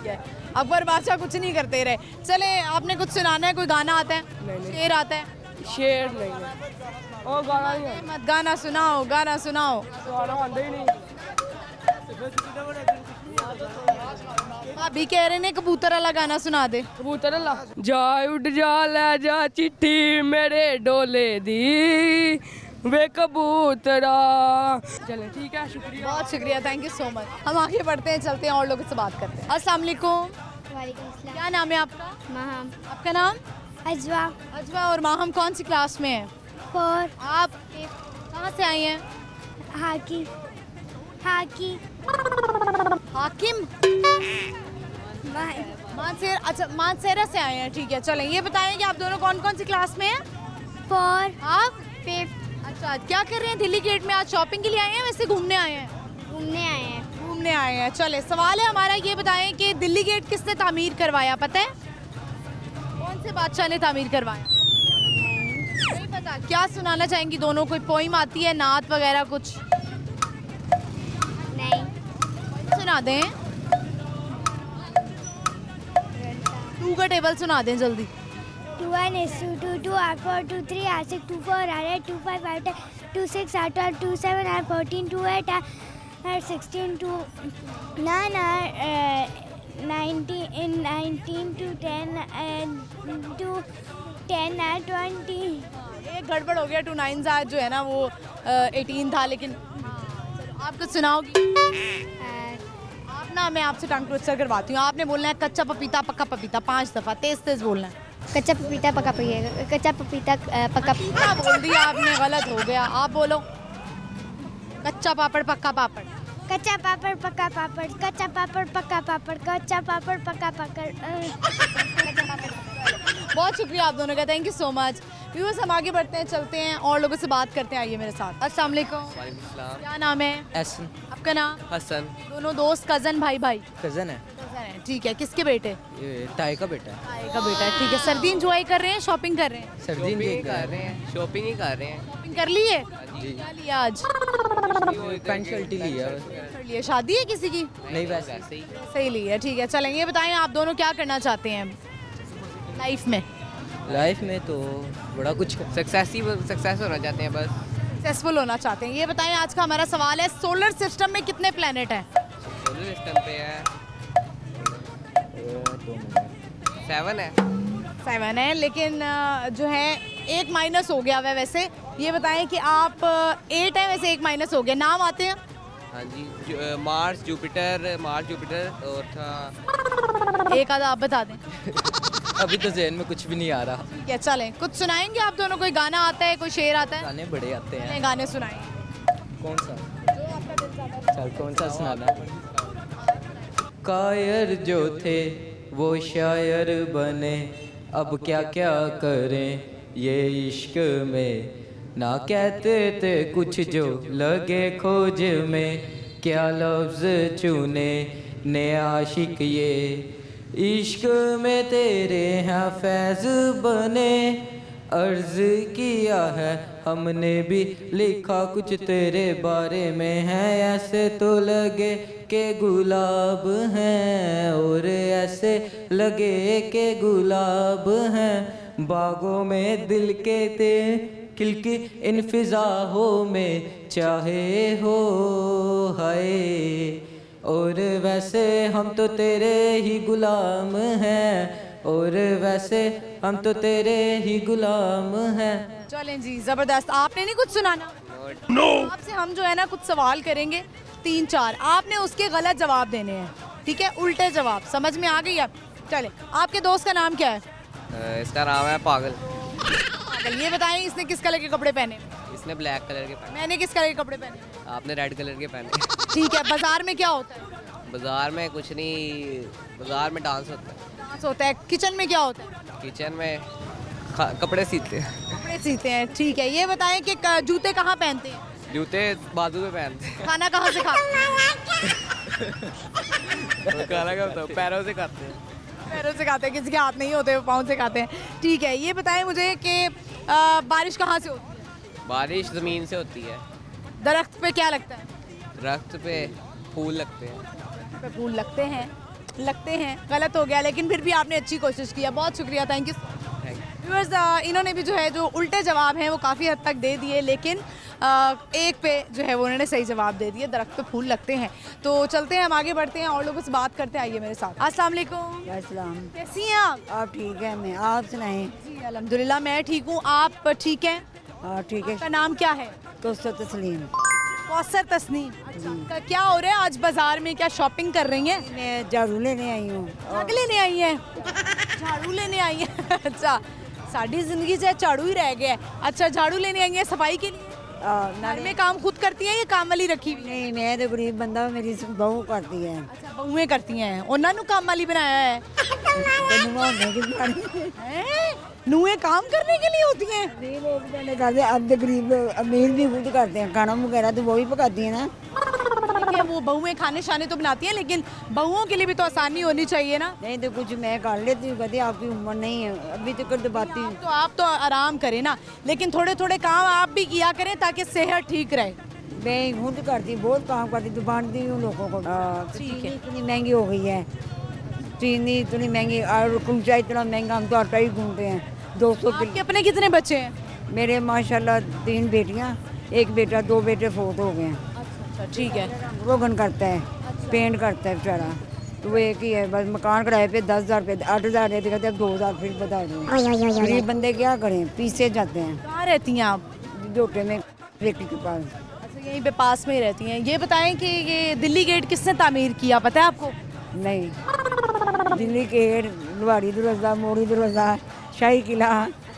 S2: है, अकबर बादशाह कुछ नहीं करते रहे। चले, आपने कुछ सुनाना है? कोई गाना आता है?
S3: नहीं।
S2: शेर आता है?
S3: शेर नहीं है और गाना नहीं है।
S2: मत गाना सुनाओ, गाना सुनाओ।
S3: गाना आंदा ही नहीं।
S2: भाभी कह रहे ने कबूतर वाला गाना सुना दे।
S3: कबूतर अल्लाह जा उड़ जा ले जा चिट्ठी मेरे डोले दी वे कबूतरा। चलें ठीक है, शुक्रिया।
S2: बहुत शुक्रिया, थैंक यू सो मच। हम आगे बढ़ते हैं, चलते हैं और लोगों से बात करते हैं। अस्सलाम वालेकुम।
S4: वालेकुम
S2: क्या नाम है आपका?
S4: माहम
S2: आपका नाम?
S4: अजवा
S2: अजवा। और माहम कौन सी क्लास में है?
S4: 4
S2: आप कहाँ से आई हैं?
S4: हाकी हाकी
S2: हाकिम मानसेर। अच्छा, मानसेरा से आए हैं। ठीक है, चलें। ये बताएं कि आप दोनों कौन कौन सी क्लास में हैं?
S4: 4
S2: आप
S4: 5
S2: अच्छा, क्या कर रहे हैं दिल्ली गेट में? आज शॉपिंग के लिए आए हैं वैसे घूमने आए हैं?
S4: घूमने आए हैं।
S2: घूमने आए हैं। चले, सवाल है हमारा, ये बताएं कि दिल्ली गेट किसने तामीर करवाया, पता है? कौन से बादशाह ने तामीर करवाया? नहीं पता। क्या सुनाना चाहेंगी दोनों? कोई पोइम आती है, नात वगैरह कुछ?
S4: नहीं।
S2: सुना दें। 2 का टेबल सुना दें जल्दी।
S4: 2 1 2 2 2 8 4 2 3 8 6 2 4 8 8 2 5 8 2 6 8 12 2 7 8 14 2 8 16 2 9 19 19 to 10 to 10 20।
S2: एक गड़बड़ हो गया। 2 9 आज जो है ना वो 18 था, लेकिन चलो आप कुछ सुनाओगी? आप ना, मैं आपसे टंग ट्विस्टर करवाती हूँ। आपने बोलना है कच्चा पपीता पक्का पपीता 5 दफ़ा, तेज तेज बोलना है।
S4: कच्चा पपीता पका पिएगा। कच्चा पपीता पका
S2: क्या बोल दिया आपने? गलत हो गया। आप बोलो। कच्चा पापड़ पक्का पापड़।
S4: कच्चा पापड़ पका पापड़। कच्चा पापड़ पका पापड़। कच्चा पापड़ पका पापड़।
S2: बहुत शुक्रिया आप दोनों का, thank you so much. Viewers, हम आगे बढ़ते हैं, चलते हैं और लोगों से बात करते हैं। आइए मेरे साथ। अस्सलाम वालेकुम। क्या नाम है?
S6: एहसन
S2: आपका नाम?
S6: हसन
S2: दोनों दोस्त, कजन, भाई भाई?
S6: कज़न है।
S2: कजन है। ठीक है, किसके बेटे?
S6: ये ताई का बेटा है।
S2: भाई का बेटा है। ठीक है, सर्दी एंजॉय कर रहे हैं, शॉपिंग कर रहे हैं?
S6: सर्दी में कर रहे हैं, शॉपिंग ही कर रहे हैं।
S2: शॉपिंग कर ली है?
S6: जी।
S2: क्या लिया आज?
S6: पैंट शर्ट ही लिया
S2: कर लिया। शादी है किसी की?
S6: नहीं, वैसे ही
S2: सही ली है। ठीक है, चलें। ये बताएं आप दोनों क्या करना चाहते हैं लाइफ में?
S6: लाइफ में तो बड़ा कुछ सक्सेस होना चाहते हैं, बस
S2: सक्सेसफुल होना चाहते हैं। ये बताएं, आज का हमारा सवाल है, सोलर सिस्टम में कितने प्लेनेट हैं?
S6: सोलर सिस्टम पे है 7 है।
S2: 7 है, लेकिन जो है एक माइनस हो गया हुआ है वैसे। ये बताएं कि आप 8 है वैसे, एक माइनस हो गया। नाम आते हैं?
S6: हाँ जी, मार्स जुपिटर और था
S2: एक आधा आप बता दें।
S6: अभी तो ज़हन में कुछ भी नहीं आ रहा।
S2: ठीक है, चलें। कुछ सुनाएंगे आप दोनों? कोई गाना आता है, कोई शेर आता है?
S6: गाने बड़े आते हैं।
S2: गाने सुनाएं।
S6: कौन सा? चल, कौन सा सुनाना? कायर जो थे वो शायर बने, अब क्या क्या करें ये इश्क में। ना कहते थे कुछ जो लगे खोज में, क्या लफ्ज़ चुने ने आशिक ये। इश्क में तेरे हैं फैज़ बने, अर्ज़ किया है हमने भी, लिखा कुछ तेरे बारे में है। ऐसे तो लगे के गुलाब हैं और ऐसे लगे के गुलाब हैं। बागों में दिल के ते खिलके इन फिज़ाहों में चाहे हो हाय। और वैसे हम तो तेरे ही गुलाम हैं, और वैसे हम तो तेरे ही गुलाम हैं।
S2: चलें जी, जबरदस्त। आपने नहीं कुछ सुनाना? आपसे हम जो है ना कुछ सवाल करेंगे 3-4, आपने उसके गलत जवाब देने हैं। ठीक है, उल्टे जवाब। समझ में आ गई अब? चले, आपके दोस्त का नाम क्या है?
S6: इसका नाम है पागल।
S2: ये बताएं, इसने किस कलर के कपड़े पहने?
S6: इसने ब्लैक कलर के पहने।
S2: मैंने किस कलर के कपड़े पहने?
S6: आपने रेड कलर के पहने।
S2: ठीक है, बाजार में क्या होता है?
S6: बाज़ार में कुछ नहीं, बाज़ार में डांस होता है।
S2: डांस होता है। किचन में क्या होता है?
S6: किचन में कपड़े सीते हैं।
S2: कपड़े सीते हैं, ठीक है। ये बताएं कि जूते कहाँ पहनते हैं?
S6: जूते बाजू में पहनते हैं।
S2: खाना कहाँ से खाते हैं?
S6: खाना क्या होता है? पैरों से खाते हैं।
S2: पैरों से खाते हैं, किसी के हाथ नहीं होते, वो पाँव से खाते हैं। ठीक है, ये बताएं मुझे कि बारिश कहाँ से होती है?
S6: बारिश ज़मीन से होती है।
S2: दरख्त पे क्या लगता है?
S6: दरख्त पे फूल लगते हैं।
S2: पे फूल लगते हैं। गलत हो गया, लेकिन फिर भी आपने अच्छी कोशिश किया। बहुत शुक्रिया, थैंक यू। व्यूअर्स, इन्होंने भी जो है जो उल्टे जवाब हैं वो काफ़ी हद तक दे दिए, लेकिन एक पे जो है वो उन्होंने सही जवाब दे दिए। दरख्त पे फूल लगते हैं। तो चलते हैं, हम आगे बढ़ते हैं और लोगों से बात करते हैं। आइए मेरे साथ। अस्सलाम वालेकुम।
S11: अस्सलाम।
S2: कैसी हैं आप?
S11: आप ठीक है? मैं, आप सुनाएं?
S2: जी अल्हम्दुलिल्लाह मैं ठीक हूँ। आप ठीक हैं?
S11: हाँ ठीक है।
S2: आपका नाम क्या है?
S11: कौसर तस्लीम।
S2: कौसर तस्नीम। अच्छा, क्या हो रहा है आज बाजार में? क्या शॉपिंग कर रही हैं?
S11: मैं झाड़ू लेने आई हूँ।
S2: झाड़ू लेने आई हैं? झाड़ू लेने आई हैं। अच्छा, साड़ी जिंदगी से झाड़ू ही रह गया है। अच्छा, झाड़ू लेने आई हैं सफाई के लिए? घर में काम खुद करती हैं या काम वाली रखी हुई?
S11: नहीं, मैं तो गरीब बंदा, मेरी बहू करती है।
S2: अच्छा, बहुएं करती हैं। उन्होंने काम वाली बनाया है? नुए काम करने के लिए होती हैं?
S11: नहीं, वो भी करने करते, अब तो गरीब लोग, अमीर भी खुद करते हैं। खाना वगैरह तो वो भी पकाती है ना।
S2: देखिए, वो बहुएं खाने शाने तो बनाती हैं, लेकिन बहुओं के लिए भी तो आसानी होनी चाहिए ना।
S11: नहीं तो कुछ मैं कर लेती हूँ। कहती आपकी उम्र नहीं है, अभी तो कर दबाती हूँ।
S2: तो आप तो आराम करें ना, लेकिन थोड़े थोड़े काम आप भी किया करें ताकि सेहत ठीक रहे।
S11: मैं खुद करती, बहुत काम करती, तो बांटती हूँ लोगों को।
S2: ठीक है।
S11: इतनी महंगी हो गई है, चीनी इतनी महंगी और कुलचा इतना महंगा, हम तो आटा ही घूमते हैं। 200
S2: आपके अपने कितने बच्चे हैं?
S11: मेरे माशाल्लाह 3 बेटियां, 1 बेटा, 2 बेटे फोत हो गए हैं।
S2: अच्छा, ठीक है।
S11: रोगन करता है, पेंट करता है बेचारा, तो वो एक ही है बस। मकान किराए पे 10,000 रुपये, 8,000 देते, कहते अब 2,000 फिर बता दो। गरीब बंदे क्या करें, पीछे जाते हैं।
S2: कहाँ रहती हैं आप?
S11: जोटे में, बेटी के पास।
S2: अच्छा, यहीं पे पास में ही रहती हैं। ये बताएं कि ये दिल्ली गेट किसने तामीर किया, पता है आपको?
S11: नहीं, दिल्ली गेट, लुहारी दरवाज़ा, मोड़ी दरवाज़ा, शाही किला,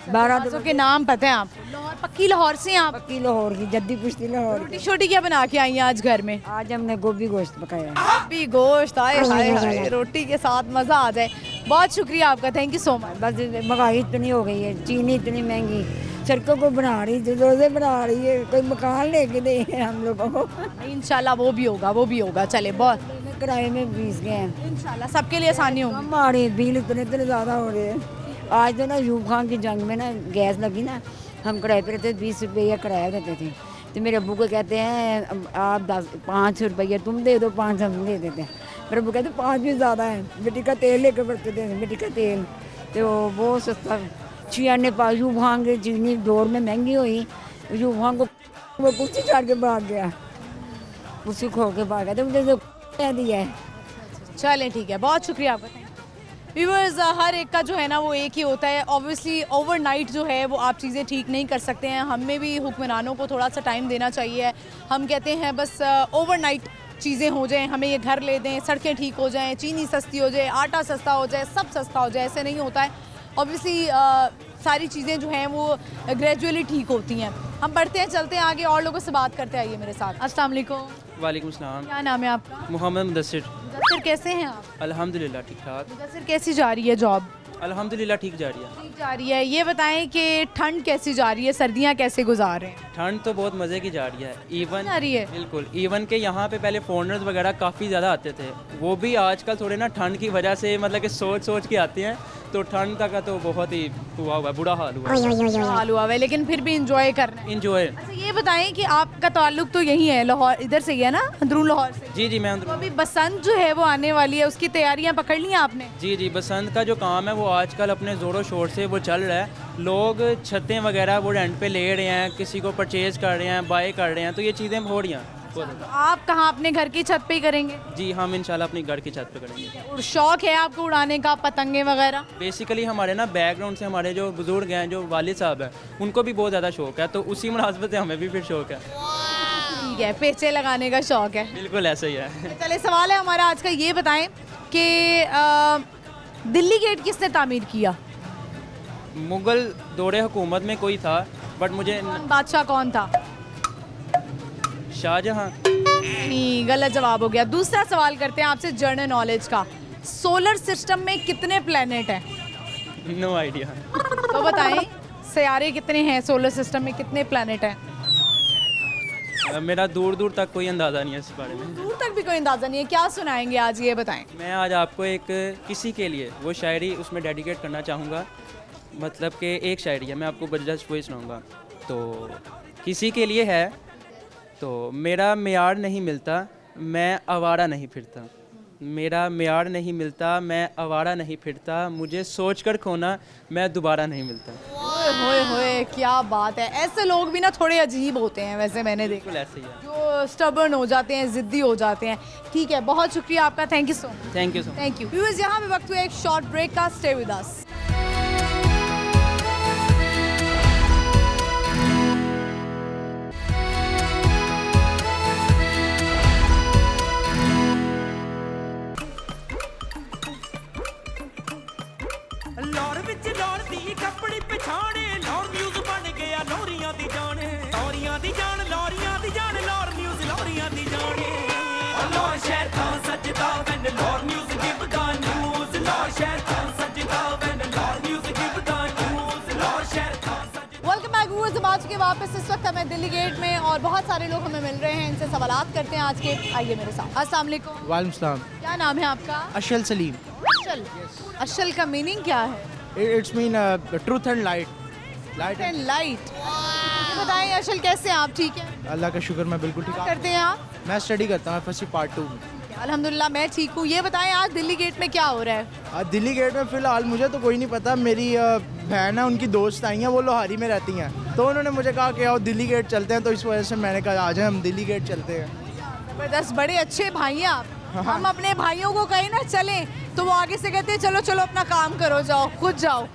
S11: 12
S2: दरवाज़ों के नाम पता है आपको? लाहौर, पक्की लाहौर से हैं आप?
S11: पक्की लाहौर की, जद्दी पुश्ती लाहौर।
S2: रोटी छोटी क्या बना के आई हैं आज घर में?
S11: आज हमने गोभी गोश्त पकाया।
S2: गोभी गोश्त, आए हाय हाय, रोटी के साथ मज़ा आ जाए। बहुत शुक्रिया आपका, थैंक यू सो मच।
S11: बस महंगाई इतनी हो गई है, चीनी इतनी महंगी, सड़कों को बना रही, रोज़े बना रही है, कोई मकान लेके दे हम लोगों को।
S2: इंशाल्लाह वो भी होगा। चले, बहुत
S11: किराए में बीस गए हैं।
S2: इंशाल्लाह सबके लिए आसानी होगी।
S11: कम आ रही है, बिल इतने ज़्यादा हो रहे हैं। आज तो ना यूब खान की जंग में ना गैस लगी ना, हम किराए पे रहते, 20 रुपये किराया देते थे। तो मेरे अब्बू को कहते हैं आप 5 रुपये तुम दे दो, 5 हम दे देते हैं। मेरे अब्बू कहते 5 भी ज़्यादा है। मिट्टी का तेल लेकर बरते थे, मिट्टी का तेल तो वो सस्ता। छियाने पास यूब खान की चीनी दौर में महंगी हुई, यूब खान को वो कुर्सी चढ़ के भाग गया, कुर्सी खो के भाग गया, तो मुझे कह दिया है।
S2: चलें, ठीक है, बहुत शुक्रिया आपका। व्यूअर्स, हर एक का जो है ना वो एक ही होता है। ऑब्वियसली ओवरनाइट जो है वो आप चीज़ें ठीक नहीं कर सकते हैं। हमें भी हुक्मरानों को थोड़ा सा टाइम देना चाहिए। हम कहते हैं बस ओवरनाइट चीज़ें हो जाएं, हमें ये घर ले दें, सड़कें ठीक हो जाएं, चीनी सस्ती हो जाए, आटा सस्ता हो जाए, सब सस्ता हो जाए, ऐसे नहीं होता है। ऑब्वियसली सारी चीज़ें जो हैं वो ग्रेजुअली ठीक होती हैं। हम बढ़ते हैं, चलते हैं आगे और लोगों से बात करते हैं। आइए मेरे साथ। अस्सलाम वालेकुम।
S12: वालेकुम सलाम।
S2: क्या नाम है आपका?
S12: मोहम्मद मुदस्सिर।
S2: मुदस्सिर, कैसे हैं आप?
S12: अल्हम्दुलिल्लाह ठीक ठाक।
S2: मुदस्सिर, कैसी जा रही है जॉब?
S12: अल्हम्दुलिल्लाह ठीक जा रही है।
S2: ठीक जा रही है। ये बताएं कि ठंड कैसी जा रही है, सर्दियाँ कैसे गुजार रहे हैं?
S12: ठंड तो बहुत मज़े की जा रही है। इवन
S2: जा रही है?
S12: बिल्कुल, इवन के यहाँ पे पहले फॉरेनर्स वगैरह काफ़ी ज़्यादा आते थे, वो भी आजकल थोड़े ना ठंड की वजह से मतलब कि सोच के आते हैं, तो ठंड का तो बहुत ही हुआ है, बुरा हाल हुआ
S2: है, लेकिन फिर भी इंजॉय करना है।
S12: इंजॉय।
S2: अच्छा, ये बताएं कि आपका ताल्लुक तो यही है, लाहौर इधर से ही है ना, अंदरून लाहौर से?
S12: जी जी, मैं
S2: तो अभी बसंत जो है वो आने वाली है, उसकी तैयारियां पकड़ ली हैं आपने?
S12: जी जी, बसंत का जो काम है वो आजकल अपने ज़ोरों शोर से वो चल रहा है। लोग छतें वगैरह वो रेंट पे ले रहे हैं, किसी को परचेज कर रहे हैं, बाय कर रहे हैं, तो ये चीज़ें हो रही हैं।
S2: तो आप कहाँ अपने घर की छत पे ही करेंगे?
S12: जी, हम इंशाल्लाह अपनी घर की छत पे करेंगे।
S2: और शौक है आपको उड़ाने का, पतंगे वगैरह?
S12: बेसिकली हमारे ना बैकग्राउंड से हमारे जो बुजुर्ग हैं, जो वालिद साहब हैं, उनको भी बहुत ज़्यादा शौक है, तो उसी मुनासबत से हमें भी फिर शौक है।
S2: ठीक है, पेचे लगाने का शौक है।
S12: बिल्कुल ऐसा ही है।
S2: चले, सवाल है हमारा आज का, ये बताएं कि दिल्ली गेट किसने तामीर किया?
S12: मुगल दौरे हुकूमत में कोई था, बट मुझे
S2: बादशाह कौन था?
S12: शाहजहां।
S2: नहीं, गलत जवाब हो गया। दूसरा सवाल करते हैं आपसे जनरल नॉलेज का। सोलर सिस्टम में कितने प्लेनेट हैं?
S12: No idea.
S2: तो बताएं, सियारे कितने हैं, सोलर सिस्टम में कितने प्लेनेट हैं?
S12: मेरा दूर दूर तक कोई अंदाज़ा नहीं है इस बारे में।
S2: दूर तक भी कोई अंदाजा नहीं है। क्या सुनाएंगे आज, ये बताएं।
S12: मैं आज आपको एक किसी के लिए वो शायरी उसमें डेडिकेट करना चाहूँगा। मतलब कि एक शायरी है, मैं आपको बजाज वही सुनाऊँगा। तो किसी के लिए है। तो मेरा मियार नहीं मिलता, मैं आवारा नहीं फिरता। मेरा मियार नहीं मिलता, मैं आवारा नहीं फिरता। मुझे सोच कर खोना, मैं दोबारा नहीं मिलता।
S2: ओए होए होए, क्या बात है। ऐसे लोग भी ना थोड़े अजीब होते हैं वैसे, मैंने देखा।
S12: बिल्कुल ऐसे ही है,
S2: जो स्टबर्न हो जाते हैं, जिद्दी हो जाते हैं। ठीक है, बहुत शुक्रिया आपका। Thank you so much.
S12: Thank you so much.
S2: Thank you viewers. यहाँ पे वक्त हुआ एक शॉर्ट ब्रेक का। Stay with us.
S1: ਲਾਹੌਰ ਵਿੱਚ ਲਾਹੌਰ ਦੀ ਕੱਪੜੀ ਪਛਾਣੇ ਲਾਹੌਰ ਨਿਊਜ਼ ਬਣ ਗਿਆ ਲੋਰੀਆਂ ਦੀ ਜਾਣ ਲੋਰੀਆਂ ਦੀ ਜਾਣ ਲੋਰੀਆਂ ਦੀ ਜਾਣ ਲਾਹੌਰ ਨਿਊਜ਼ ਲੋਰੀਆਂ ਦੀ ਜਾਣ ਲਾਹੌਰ ਸ਼ਹਿਰ ਤਾਂ ਸੱਜਦਾ when Lahore news give the news Lahore ਸ਼ਹਿਰ ਤਾਂ ਸੱਜਦਾ when Lahore news give the news Lahore ਸ਼ਹਿਰ ਤਾਂ
S2: वेलकम बैक व्यूअर्स। हम आ चुके वापस। इस वक्त हमें दिल्ली गेट में और बहुत सारे लोग हमें मिल रहे हैं। इनसे सवालात करते हैं आज के। आइए मेरे साथ। अस्सलाम वालेकुम।
S9: वालेकुम सलाम।
S2: क्या नाम है आपका?
S9: अशल सलीम।
S2: अशल। अशल का मीनिंग क्या है?
S9: It's mean truth and light
S2: and light. ये बताएं अशल, कैसे हैं आप? ठीक है,
S9: अल्लाह का शुक्र, मैं बिल्कुल ठीक।
S2: क्या करते हैं आप?
S9: मैं स्टडी करता हूँ FSC पार्ट 2 में।
S2: अल्हम्दुलिल्लाह मैं ठीक हूँ। ये बताएं आज दिल्ली गेट में क्या हो रहा है?
S9: आज दिल्ली गेट में फ़िलहाल मुझे तो कोई नहीं पता। मेरी बहन है, उनकी दोस्त आई हैं, वो लोहारी में रहती हैं, तो उन्होंने मुझे कहा कि आओ दिल्ली गेट चलते हैं। तो इस वजह से मैंने कहा आ जाए हम दिल्ली गेट चलते हैं।
S2: ज़बरदस्त, बड़े अच्छे भाई हैं आप। हम अपने भाइयों को कहीं ना चलें तो वो आगे से कहते हैं चलो चलो अपना काम करो, जाओ खुद जाओ।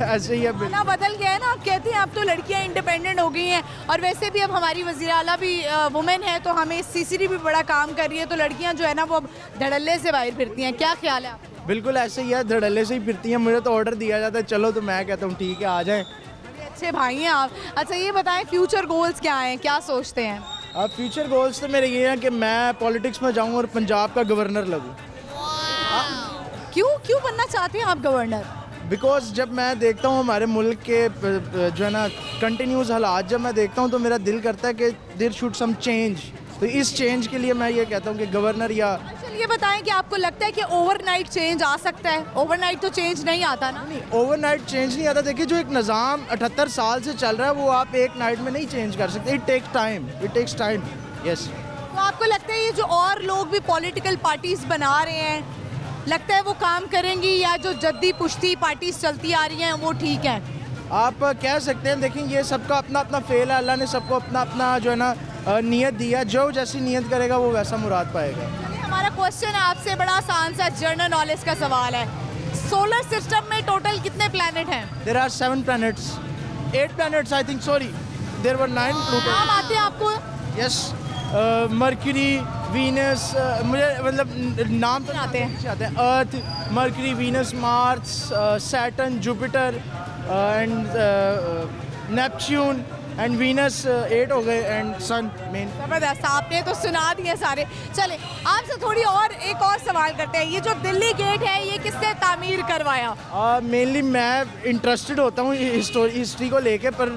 S9: ऐसे ही है।
S2: ना बदल गया है ना। आप कहते हैं अब तो लड़कियां इंडिपेंडेंट हो गई हैं, और वैसे भी अब हमारी वज़ीर आला भी वुमेन है, तो हमें CCD भी बड़ा काम कर रही है, तो लड़कियां जो है ना वो अब धड़ल्ले से बाहर फिरती हैं। क्या ख्याल है आपका?
S9: बिल्कुल ऐसे ही है, धड़ल्ले से ही फिरती हैं। मुझे तो ऑर्डर दिया जाता है चलो, तो मैं कहता हूँ ठीक है आ जाएं।
S2: बड़े अच्छे भाई हैं आप। अच्छा ये बताएं फ्यूचर गोल्स क्या हैं, क्या सोचते हैं?
S9: अब फ्यूचर गोल्स तो मेरे ये हैं कि मैं पॉलिटिक्स में जाऊँ और पंजाब का गवर्नर लगूँ।
S2: क्यों बनना चाहते हैं आप गवर्नर?
S9: बिकॉज जब मैं देखता हूँ हमारे मुल्क के जो है ना कंटिन्यूस हालात जब मैं देखता हूँ, तो मेरा दिल करता है कि देयर शुड सम चेंज। तो इस चेंज के लिए मैं ये कहता हूँ कि गवर्नर या।
S2: चलिए बताएं कि आपको लगता है कि ओवरनाइट चेंज आ सकता है? ओवरनाइट तो चेंज नहीं आता ना।
S9: नहीं, ओवरनाइट चेंज नहीं आता। देखिए जो एक निज़ाम 78 साल से चल रहा है वो आप एक नाइट में नहीं चेंज कर सकते। It takes time. यस।
S2: तो आपको लगता है ये जो और लोग भी पॉलिटिकल पार्टीज बना रहे हैं, लगता है वो काम करेंगी, या जो जद्दी पुश्ती पार्टीज चलती आ रही हैं वो ठीक है?
S9: आप कह सकते हैं। देखिए ये सबका अपना अपना फेल है। अल्लाह ने सबको अपना अपना जो है ना नियत दिया। जो जैसी नियत करेगा वो वैसा मुराद पाएगा।
S2: हमारा क्वेश्चन है आपसे, बड़ा आसान सा जनरल नॉलेज का सवाल है। सोलर सिस्टम में टोटल कितने प्लैनेट हैं?
S9: There are 7 planets, 8 planets I think, sorry there were 9 Pluto।
S2: नाम आते हैं आपको?
S9: यस, मर्क्यूरी, वीनस, मुझे मतलब नाम तो
S2: आते हैं।
S9: Earth, Mercury, Venus, Mars, Saturn, Jupiter and Neptune and Venus 8 हो गए, एंड सन मेन।
S2: जबरदस्त, आपने तो सुना दिए सारे। चले आपसे थोड़ी और एक और सवाल करते हैं। ये जो दिल्ली गेट है ये किसने तामीर करवाया?
S9: मेनली मैं इंटरेस्टेड होता हूँ हिस्ट्री को लेके, पर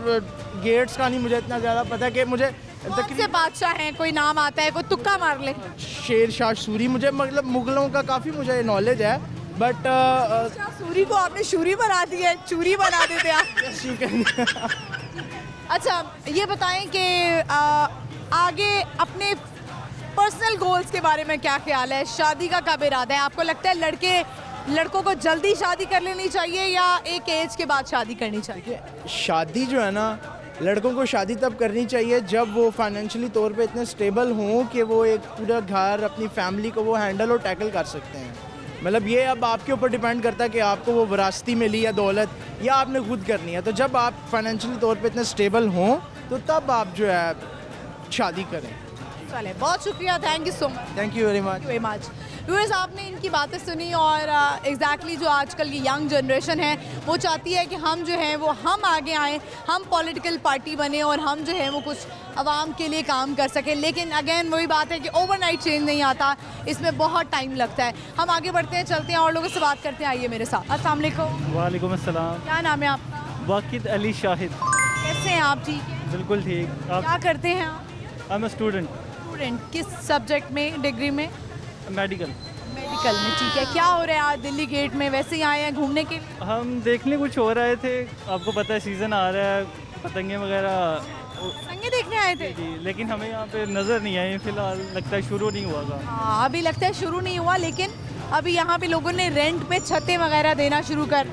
S9: गेट्स का नहीं मुझे इतना ज़्यादा पता है कि मुझे।
S2: कौन से बादशाह हैं, कोई नाम आता है, कोई तुक्का मार ले?
S9: शेर शाह सूरी, मुझे मतलब मुगलों का काफ़ी मुझे नॉलेज है, बट
S2: सूरी को आपने शूरी बना दिया है, चूरी बना देते आप। अच्छा ये बताएं कि आगे अपने पर्सनल गोल्स के बारे में क्या ख्याल है? शादी का कब इरादा है? आपको लगता है लड़कों को जल्दी शादी कर लेनी चाहिए या एक एज के बाद शादी करनी चाहिए?
S9: शादी जो है ना, लड़कों को शादी तब करनी चाहिए जब वो फाइनेंशियली तौर पे इतने स्टेबल हों कि वो एक पूरा घर, अपनी फैमिली को वो हैंडल और टैकल कर सकते हैं। मतलब ये अब आपके ऊपर डिपेंड करता है कि आपको वो विरासती मिली या दौलत, या आपने खुद करनी है। तो जब आप फाइनेंशियली तौर पे इतने स्टेबल हों तो तब आप जो है शादी करें।
S2: चले, बहुत शुक्रिया, thank you so much.
S9: Thank you very much.
S2: Very much. Viewers, आपने इनकी बातें सुनी और एग्जैक्टली जो आजकल की यंग जनरेशन है वो चाहती है कि हम जो है वो हम आगे आएँ, हम पॉलिटिकल पार्टी बने और हम जो है वो कुछ आवाम के लिए काम कर सकें। लेकिन अगेन वही बात है कि ओवरनाइट चेंज नहीं आता, इसमें बहुत टाइम लगता है। हम आगे बढ़ते हैं, चलते हैं और लोगों से बात करते हैं। आइए मेरे साथ। अस्सलाम वालेकुम।
S13: वालेकुम अस्सलाम।
S2: क्या नाम है आपका?
S13: वाकिद अली शाहिद।
S2: कैसे हैं आप? ठीक है,
S13: बिल्कुल ठीक। आप?
S2: क्या करते हैं आप?
S13: I am student.
S2: स्टूडेंट किस सब्जेक्ट में, डिग्री में?
S13: मेडिकल।
S2: मेडिकल में, ठीक है। क्या हो रहा है आज दिल्ली गेट में? वैसे ही आए हैं घूमने के लिए?
S13: हम देखने कुछ हो रहे थे, आपको पता है सीज़न आ रहा है, पतंगे वगैरह
S2: संगे देखने आए थे?
S13: जी, लेकिन हमें यहाँ पे नज़र नहीं आई फिलहाल, लगता है शुरू नहीं हुआ था।
S2: हाँ, अभी लगता है शुरू नहीं हुआ, लेकिन अभी यहाँ पे लोगों ने रेंट पे छतें वगैरह देना शुरू कर।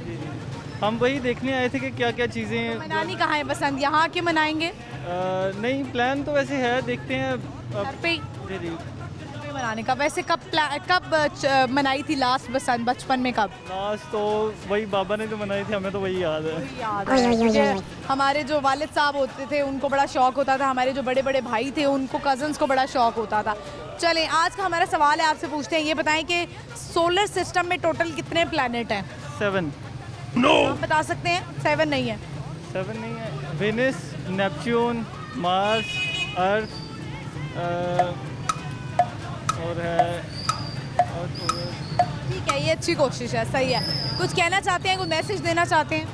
S13: हम वही देखने आए थे कि क्या क्या चीज़ें।
S2: मनानी कहाँ है बसंत? यहाँ के मनाएंगे?
S13: नहीं, प्लान तो वैसे है, देखते हैं।
S2: घर पे ही?
S13: जी जी,
S2: मनाने का। वैसे कब मनाई थी लास्ट बसंत, बचपन में कब?
S13: लास्ट तो वही बाबा ने जो मनाई थी, हमें तो वही याद है।
S2: याद है मुझे। हमारे जो वालिद साहब होते थे उनको बड़ा शौक होता था, हमारे जो बड़े बड़े भाई थे उनको, कजन्स को बड़ा शौक होता था। चलें, आज का हमारा सवाल है, आपसे पूछते हैं, ये बताएं कि सोलर सिस्टम में टोटल कितने प्लैनेट हैं?
S13: 7।
S2: आप बता सकते हैं? 7 नहीं है।
S13: 7 नहीं है। वेनस, नेपच्यून, मार्स, अर्थ और है और
S2: ठीक है, ये अच्छी कोशिश है, सही है। कुछ कहना चाहते हैं, कोई मैसेज देना चाहते हैं?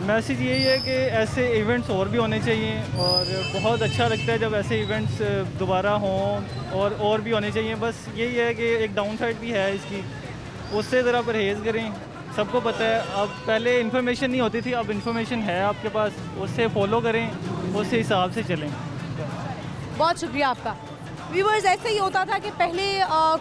S13: मैसेज यही है कि ऐसे इवेंट्स और भी होने चाहिए और बहुत अच्छा लगता है जब ऐसे इवेंट्स दोबारा हों और भी होने चाहिए। बस यही है कि एक डाउन साइड भी है इसकी, उससे ज़रा परहेज़ करें। सबको पता है, अब पहले इन्फॉर्मेशन नहीं होती थी, अब इन्फॉर्मेशन है आपके पास, उससे फॉलो करें, उससे हिसाब से चलें।
S2: बहुत शुक्रिया आपका। व्यूअर्स, ऐसे ही होता था कि पहले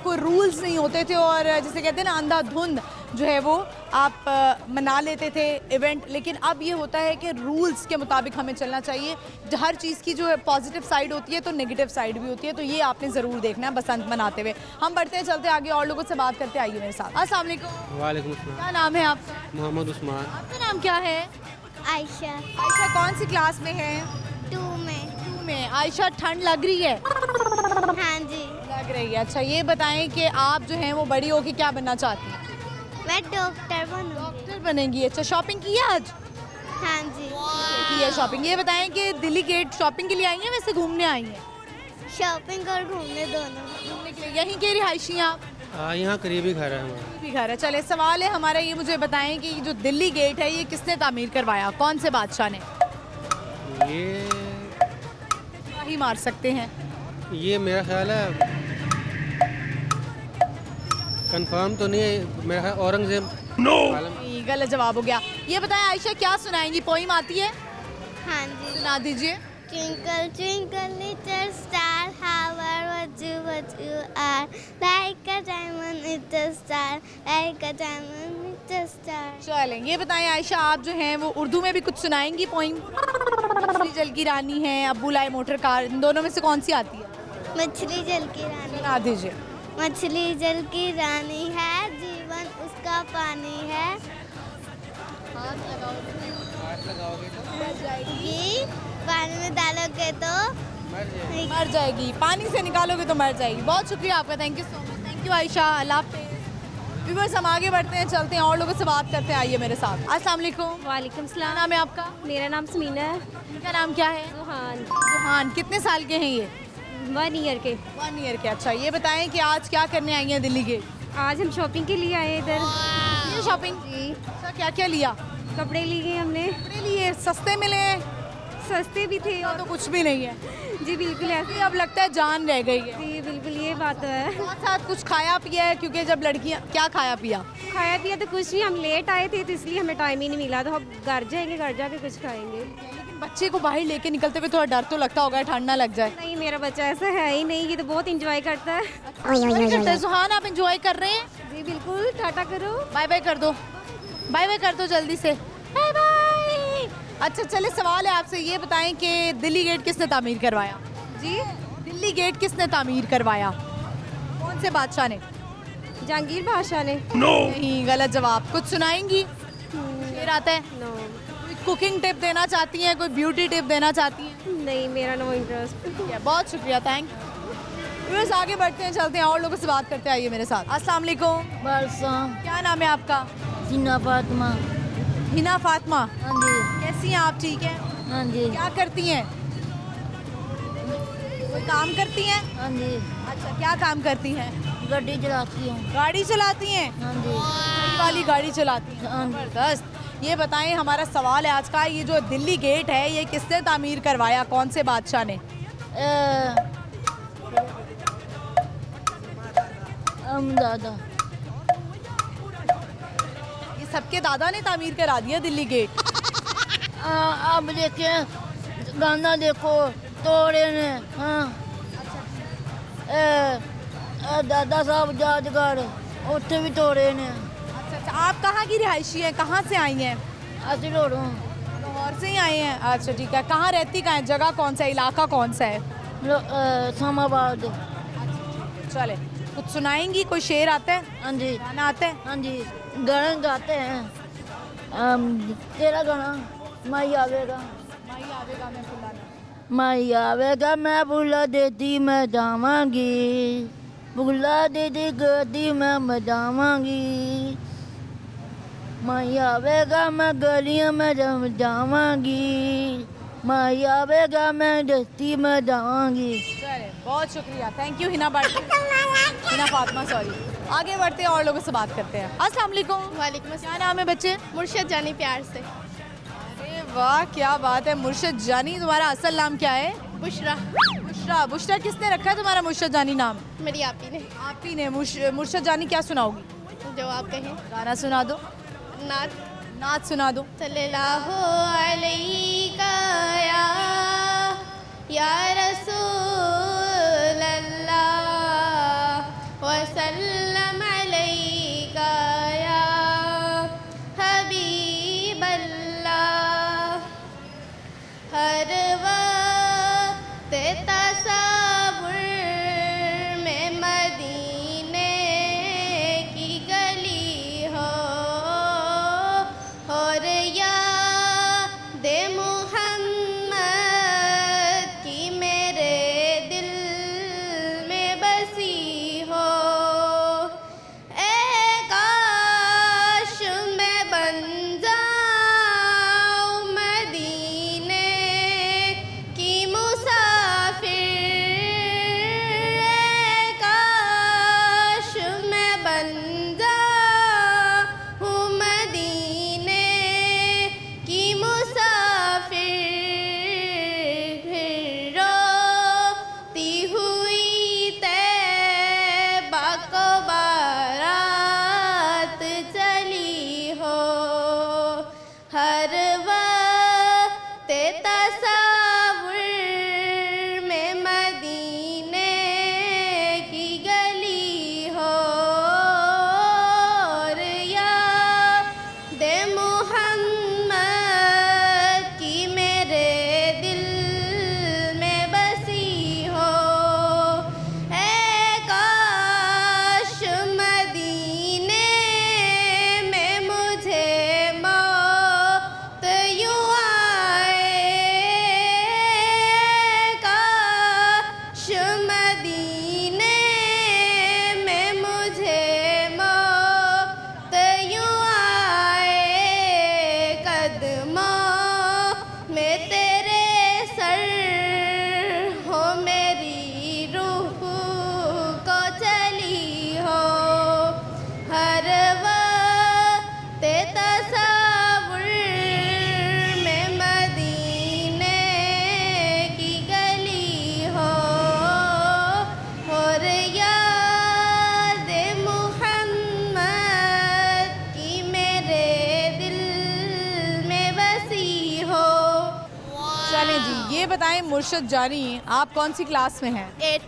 S2: कोई रूल्स नहीं होते थे और जिसे कहते हैं ना अंधाधुंध जो है वो आप मना लेते थे इवेंट। लेकिन अब ये होता है कि रूल्स के मुताबिक हमें चलना चाहिए। हर चीज़ की जो पॉजिटिव साइड होती है तो नेगेटिव साइड भी होती है, तो ये आपने ज़रूर देखना है बसंत मनाते हुए। हम बढ़ते हैं, चलते आगे और लोगों से बात करते, आइए मेरे साथ। अस्सलाम वालेकुम।
S14: वालेकुम अस्सलाम।
S2: क्या नाम है आपका?
S14: मोहम्मद उस्मान।
S2: आपका नाम क्या है?
S4: आयशा।
S2: आयशा कौन सी क्लास में है?
S4: 2 में।
S2: 2 में। आयशा, ठंड लग रही है?
S4: हाँ जी,
S2: लग रही है। अच्छा, ये बताएं कि आप जो हैं वो बड़ी होके क्या बनना चाहती हैं?
S4: मैं डॉक्टर बनूंगी।
S2: डॉक्टर बनेंगी। अच्छा, शॉपिंग की है आज?
S4: हाँ जी,
S2: की है शॉपिंग। ये बताएं कि दिल्ली गेट शॉपिंग के लिए आई हैं वैसे घूमने आई हैं?
S4: शॉपिंग और घूमने दोनों।
S2: घूमने के लिए। यहीं के रिहायशी हैं आप?
S14: यहाँ करीबी घर है हमारा।
S2: भी घर है। चले, सवाल है हमारा, ये मुझे बताएं कि जो दिल्ली गेट है ये किसने तामीर करवाया, कौन से बादशाह ने?
S14: ये
S2: ही मार सकते हैं।
S14: ये मेरा ख्याल है, कंफर्म तो नहीं है, मेरा ख्याल औरंगजेब।
S2: नहीं, गलत जवाब हो गया। ये बताएं आयशा, क्या सुनाएंगी? पोइम आती है?
S4: हाँ जी,
S2: सुना दीजिए।
S4: Twinkle, twinkle, little star, how what you are, like a diamond with a star, like a diamond with a star.
S2: चलें, ये बताएं आयशा, आप जो हैं वो उर्दू में भी कुछ सुनाएंगी पोइम? मछली जल की रानी है, अब्बू लाए मोटर कार, इन दोनों में से कौन सी आती है?
S4: मछली जल की रानी।
S2: सुना दीजिए।
S4: मछली जल की रानी है, जीवन उसका पानी है। ये पानी में डालोगे तो
S2: मर जाएगी, पानी से निकालोगे तो मर जाएगी। बहुत शुक्रिया आपका, thank you so much. Thank you Ayesha, अल्लाह हाफ़िज़। व्यूअर्स, हम आगे बढ़ते हैं, चलते हैं और लोगों से बात करते हैं, आइए मेरे साथ। अस्सलाम वालेकुम।
S10: वालेकुम सलाम।
S2: नाम है आपका?
S10: मेरा नाम समीना है।
S2: इनका नाम क्या है?
S10: जुहान।
S2: जुहान, कितने साल के हैं ये?
S10: 1 ईयर के।
S2: 1 ईयर के। अच्छा, ये बताएं कि आज क्या करने आई हैं दिल्ली गेट?
S10: आज हम शॉपिंग के लिए आए हैं इधर।
S2: ये शॉपिंग?
S10: जी।
S2: अच्छा, क्या क्या लिया?
S10: कपड़े लिए हमने।
S2: कपड़े लिए? सस्ते मिले?
S10: सस्ते भी थे
S2: तो कुछ भी नहीं है।
S10: जी बिल्कुल ऐसे।
S2: अब लगता है जान रह गई है।
S10: जी बिल्कुल, ये बात तो है।
S2: साथ साथ कुछ खाया पिया है, क्योंकि जब लड़कियां, क्या खाया पिया?
S10: खाया पिया तो कुछ नहीं, हम लेट आए थे तो इसलिए हमें टाइम ही नहीं मिला, तो हम घर जाएंगे, घर जाके कुछ खाएंगे।
S2: लेकिन बच्चे को बाहर लेके निकलते हुए थोड़ा डर तो लगता होगा, ठंड ना लग जाए।
S10: नहीं, मेरा बच्चा ऐसा है ही नहीं, ये तो बहुत इंजॉय करता है।
S2: जुहान, आप इंजॉय कर रहे हैं?
S10: जी बिल्कुल। टाटा करो,
S2: बाय बाय कर दो, बाय बाय कर दो जल्दी से, बाय बाय। अच्छा, चले, सवाल है आपसे, ये बताएं कि दिल्ली गेट किसने तामीर करवाया?
S10: जी,
S2: दिल्ली गेट किसने तामीर करवाया? कौन से बादशाह ने?
S10: जहांगीर बादशाह ने।
S2: नहीं, गलत जवाब। कुछ सुनाएंगी? शेर आता है?
S10: नो।
S2: कोई कुकिंग टिप देना चाहती हैं, कोई ब्यूटी टिप देना चाहती हैं?
S10: नहीं, मेरा नो इंटरेस्ट।
S2: बहुत शुक्रिया, थैंक व्यूअर्स आगे बढ़ते हैं, चलते हैं और लोगों से बात करते हैं। आइए मेरे साथ। अस्सलाम वालेकुम। क्या नाम है आपका?
S15: हिना फातिमा।
S2: हिना फातिमा।
S15: हाँ जी।
S2: कैसी हैं आप? ठीक है।
S15: हाँ जी।
S2: क्या करती हैं? कोई काम करती हैं?
S15: हाँ जी।
S2: अच्छा, क्या काम करती हैं?
S15: गाड़ी चलाती हूँ।
S2: गाड़ी चलाती हैं?
S15: हाँ जी।
S2: नई वाली गाड़ी चलाती हैं? जबरदस्त। ये बताएं, हमारा सवाल है आज का, ये जो दिल्ली गेट है ये किसने तामीर करवाया, कौन से बादशाह ने?
S15: दादा।
S2: ये सबके दादा ने तामीर करा दिया दिल्ली गेट।
S15: अब देखिए गाना देखो तोड़े ने। हाँ दादा साहब यादगार उत्थे भी तोड़े ने।
S2: अच्छा, आप कहाँ की रिहायशी हैं, कहाँ से आई हैं?
S15: असि लोड़ों।
S2: लाहौर से ही आई हैं। अच्छा ठीक है। कहाँ रहती कहाँ है, जगह कौन सा है, इलाका कौन सा है?
S15: इस्लामाबाद।
S2: चले, कुछ सुनाएंगी? कोई शेर आता है?
S15: हाँ जी।
S2: गाना आता है?
S15: हाँ जी, गाना गाते हैं। तेरा गाना माई आवेगा।
S2: माई आवेगा मैं बुलाना।
S15: माई आवेगा मैं बुला देती मैं जावांगी, बुला देती गदी मैं जावांगी। माई आवेगा मैं गलियों में जावांगी, माई आवेगा मैं दस्ती में जावांगी।
S2: चले, बहुत शुक्रिया, thank you Hina Fatima, sorry. आगे बढ़ते हैं और लोगों से बात करते हैं। अस्सलाम वालेकुम।
S16: वालेकुम अस्सलाम।
S2: क्या नाम है बच्चे?
S16: मुर्शद जानी प्यार से।
S2: अरे वाह, क्या बात है। मुर्शद जानी, तुम्हारा असल नाम क्या है?
S16: बुशरा।
S2: बुशरा। बुशरा किसने रखा है तुम्हारा मुर्शद जानी नाम?
S16: मेरी आपी ने।
S2: आपी ने। मुर्शद जानी क्या सुनाओगी?
S16: जो आप कहें।
S2: गाना सुना दो। नात सुना दो।
S16: सल्लल्लाहु अलैका या रसूल अल्लाह वसल्लम अलैका या हबीब अल्लाह। हर वक्त तसव्वुर में मदीने की गली हो, और याद मोहम्मद की मेरे दिल में बसी हो। ए काश मैं बन जाऊं मदीने की मुसाफिर, ए काश मैं बन जाऊं मदीने की मुसाफिर। फिर रोती हुई तैबा को बारात चली हो, हर वक्त तसव्वुर में मदीने की गली हो, और याद मोहम्मद की मेरे दिल में बसी हो। ए काश मदीने में मुझे मौत यूं आए, काश मदीने में मुझे मौत यूं आए। कदमों में तेरे सर हो, मेरी रूह को चली हो, हर वक्त तसव्वुर में मदीने की गली हो, और याद मोहम्मद की मेरे दिल में बसी हो।
S2: चलें जी, ये बताएं मुर्शद जानी, आप कौन सी क्लास में हैं?
S16: 8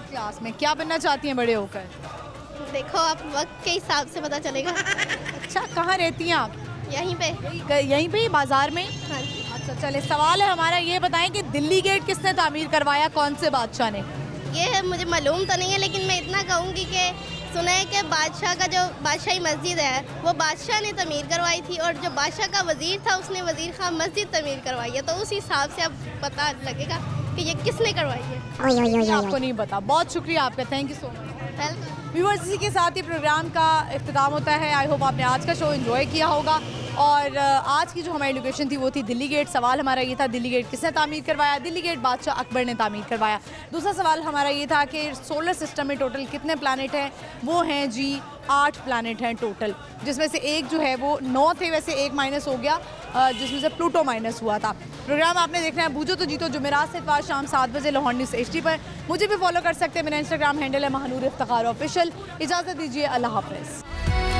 S2: क्लास में। क्या बनना चाहती हैं बड़े होकर?
S16: देखो आप वक्त के हिसाब से पता चलेगा।
S2: अच्छा, कहाँ रहती हैं आप?
S16: यहीं पे।
S2: यहीं पे ही बाजार में?
S16: हाँ जी।
S2: अच्छा चले, सवाल है हमारा, ये बताएं कि दिल्ली गेट किसने तामीर करवाया, कौन से बादशाह ने?
S16: ये है, मुझे मालूम तो नहीं है, लेकिन मैं इतना कहूँगी कि सुना है कि बादशाह का जो बादशाही मस्जिद है वो बादशाह ने तमीर करवाई थी, और जो बादशाह का वज़ीर था उसने वज़ीर खां मस्जिद तमीर करवाई है, तो उस हिसाब से अब पता लगेगा कि ये किसने करवाई है।
S2: आपको नहीं पता। बहुत शुक्रिया आपका, thank you so much. Viewers, इसी के साथ ही प्रोग्राम का इख्तिताम होता है। आई होप आपने आज का शो एंजॉय किया होगा। और आज की जो हमारी लोकेशन थी वो थी दिल्ली गेट। सवाल हमारा ये था, दिल्ली गेट किसने तामीर करवाया? दिल्ली गेट बादशाह अकबर ने तामीर करवाया। दूसरा सवाल हमारा ये था कि सोलर सिस्टम में टोटल कितने प्लैनेट हैं? वो हैं जी 8 प्लैनेट हैं टोटल, जिसमें से एक जो है वो 9 थे, वैसे एक माइनस हो गया, जिसमें से प्लूटो माइनस हुआ था। प्रोग्राम आपने देखना है बूझो तो जीतो, जुमेरात से इतवार शाम 7 बजे लाहौर न्यूज़ HD पर। मुझे भी फॉलो कर सकते हैं, मेरा इंस्टाग्राम हैंडल है महानूर इफ्तिखार ऑफिशियल। इजाज़त दीजिए, अल्लाह हाफ़िज़।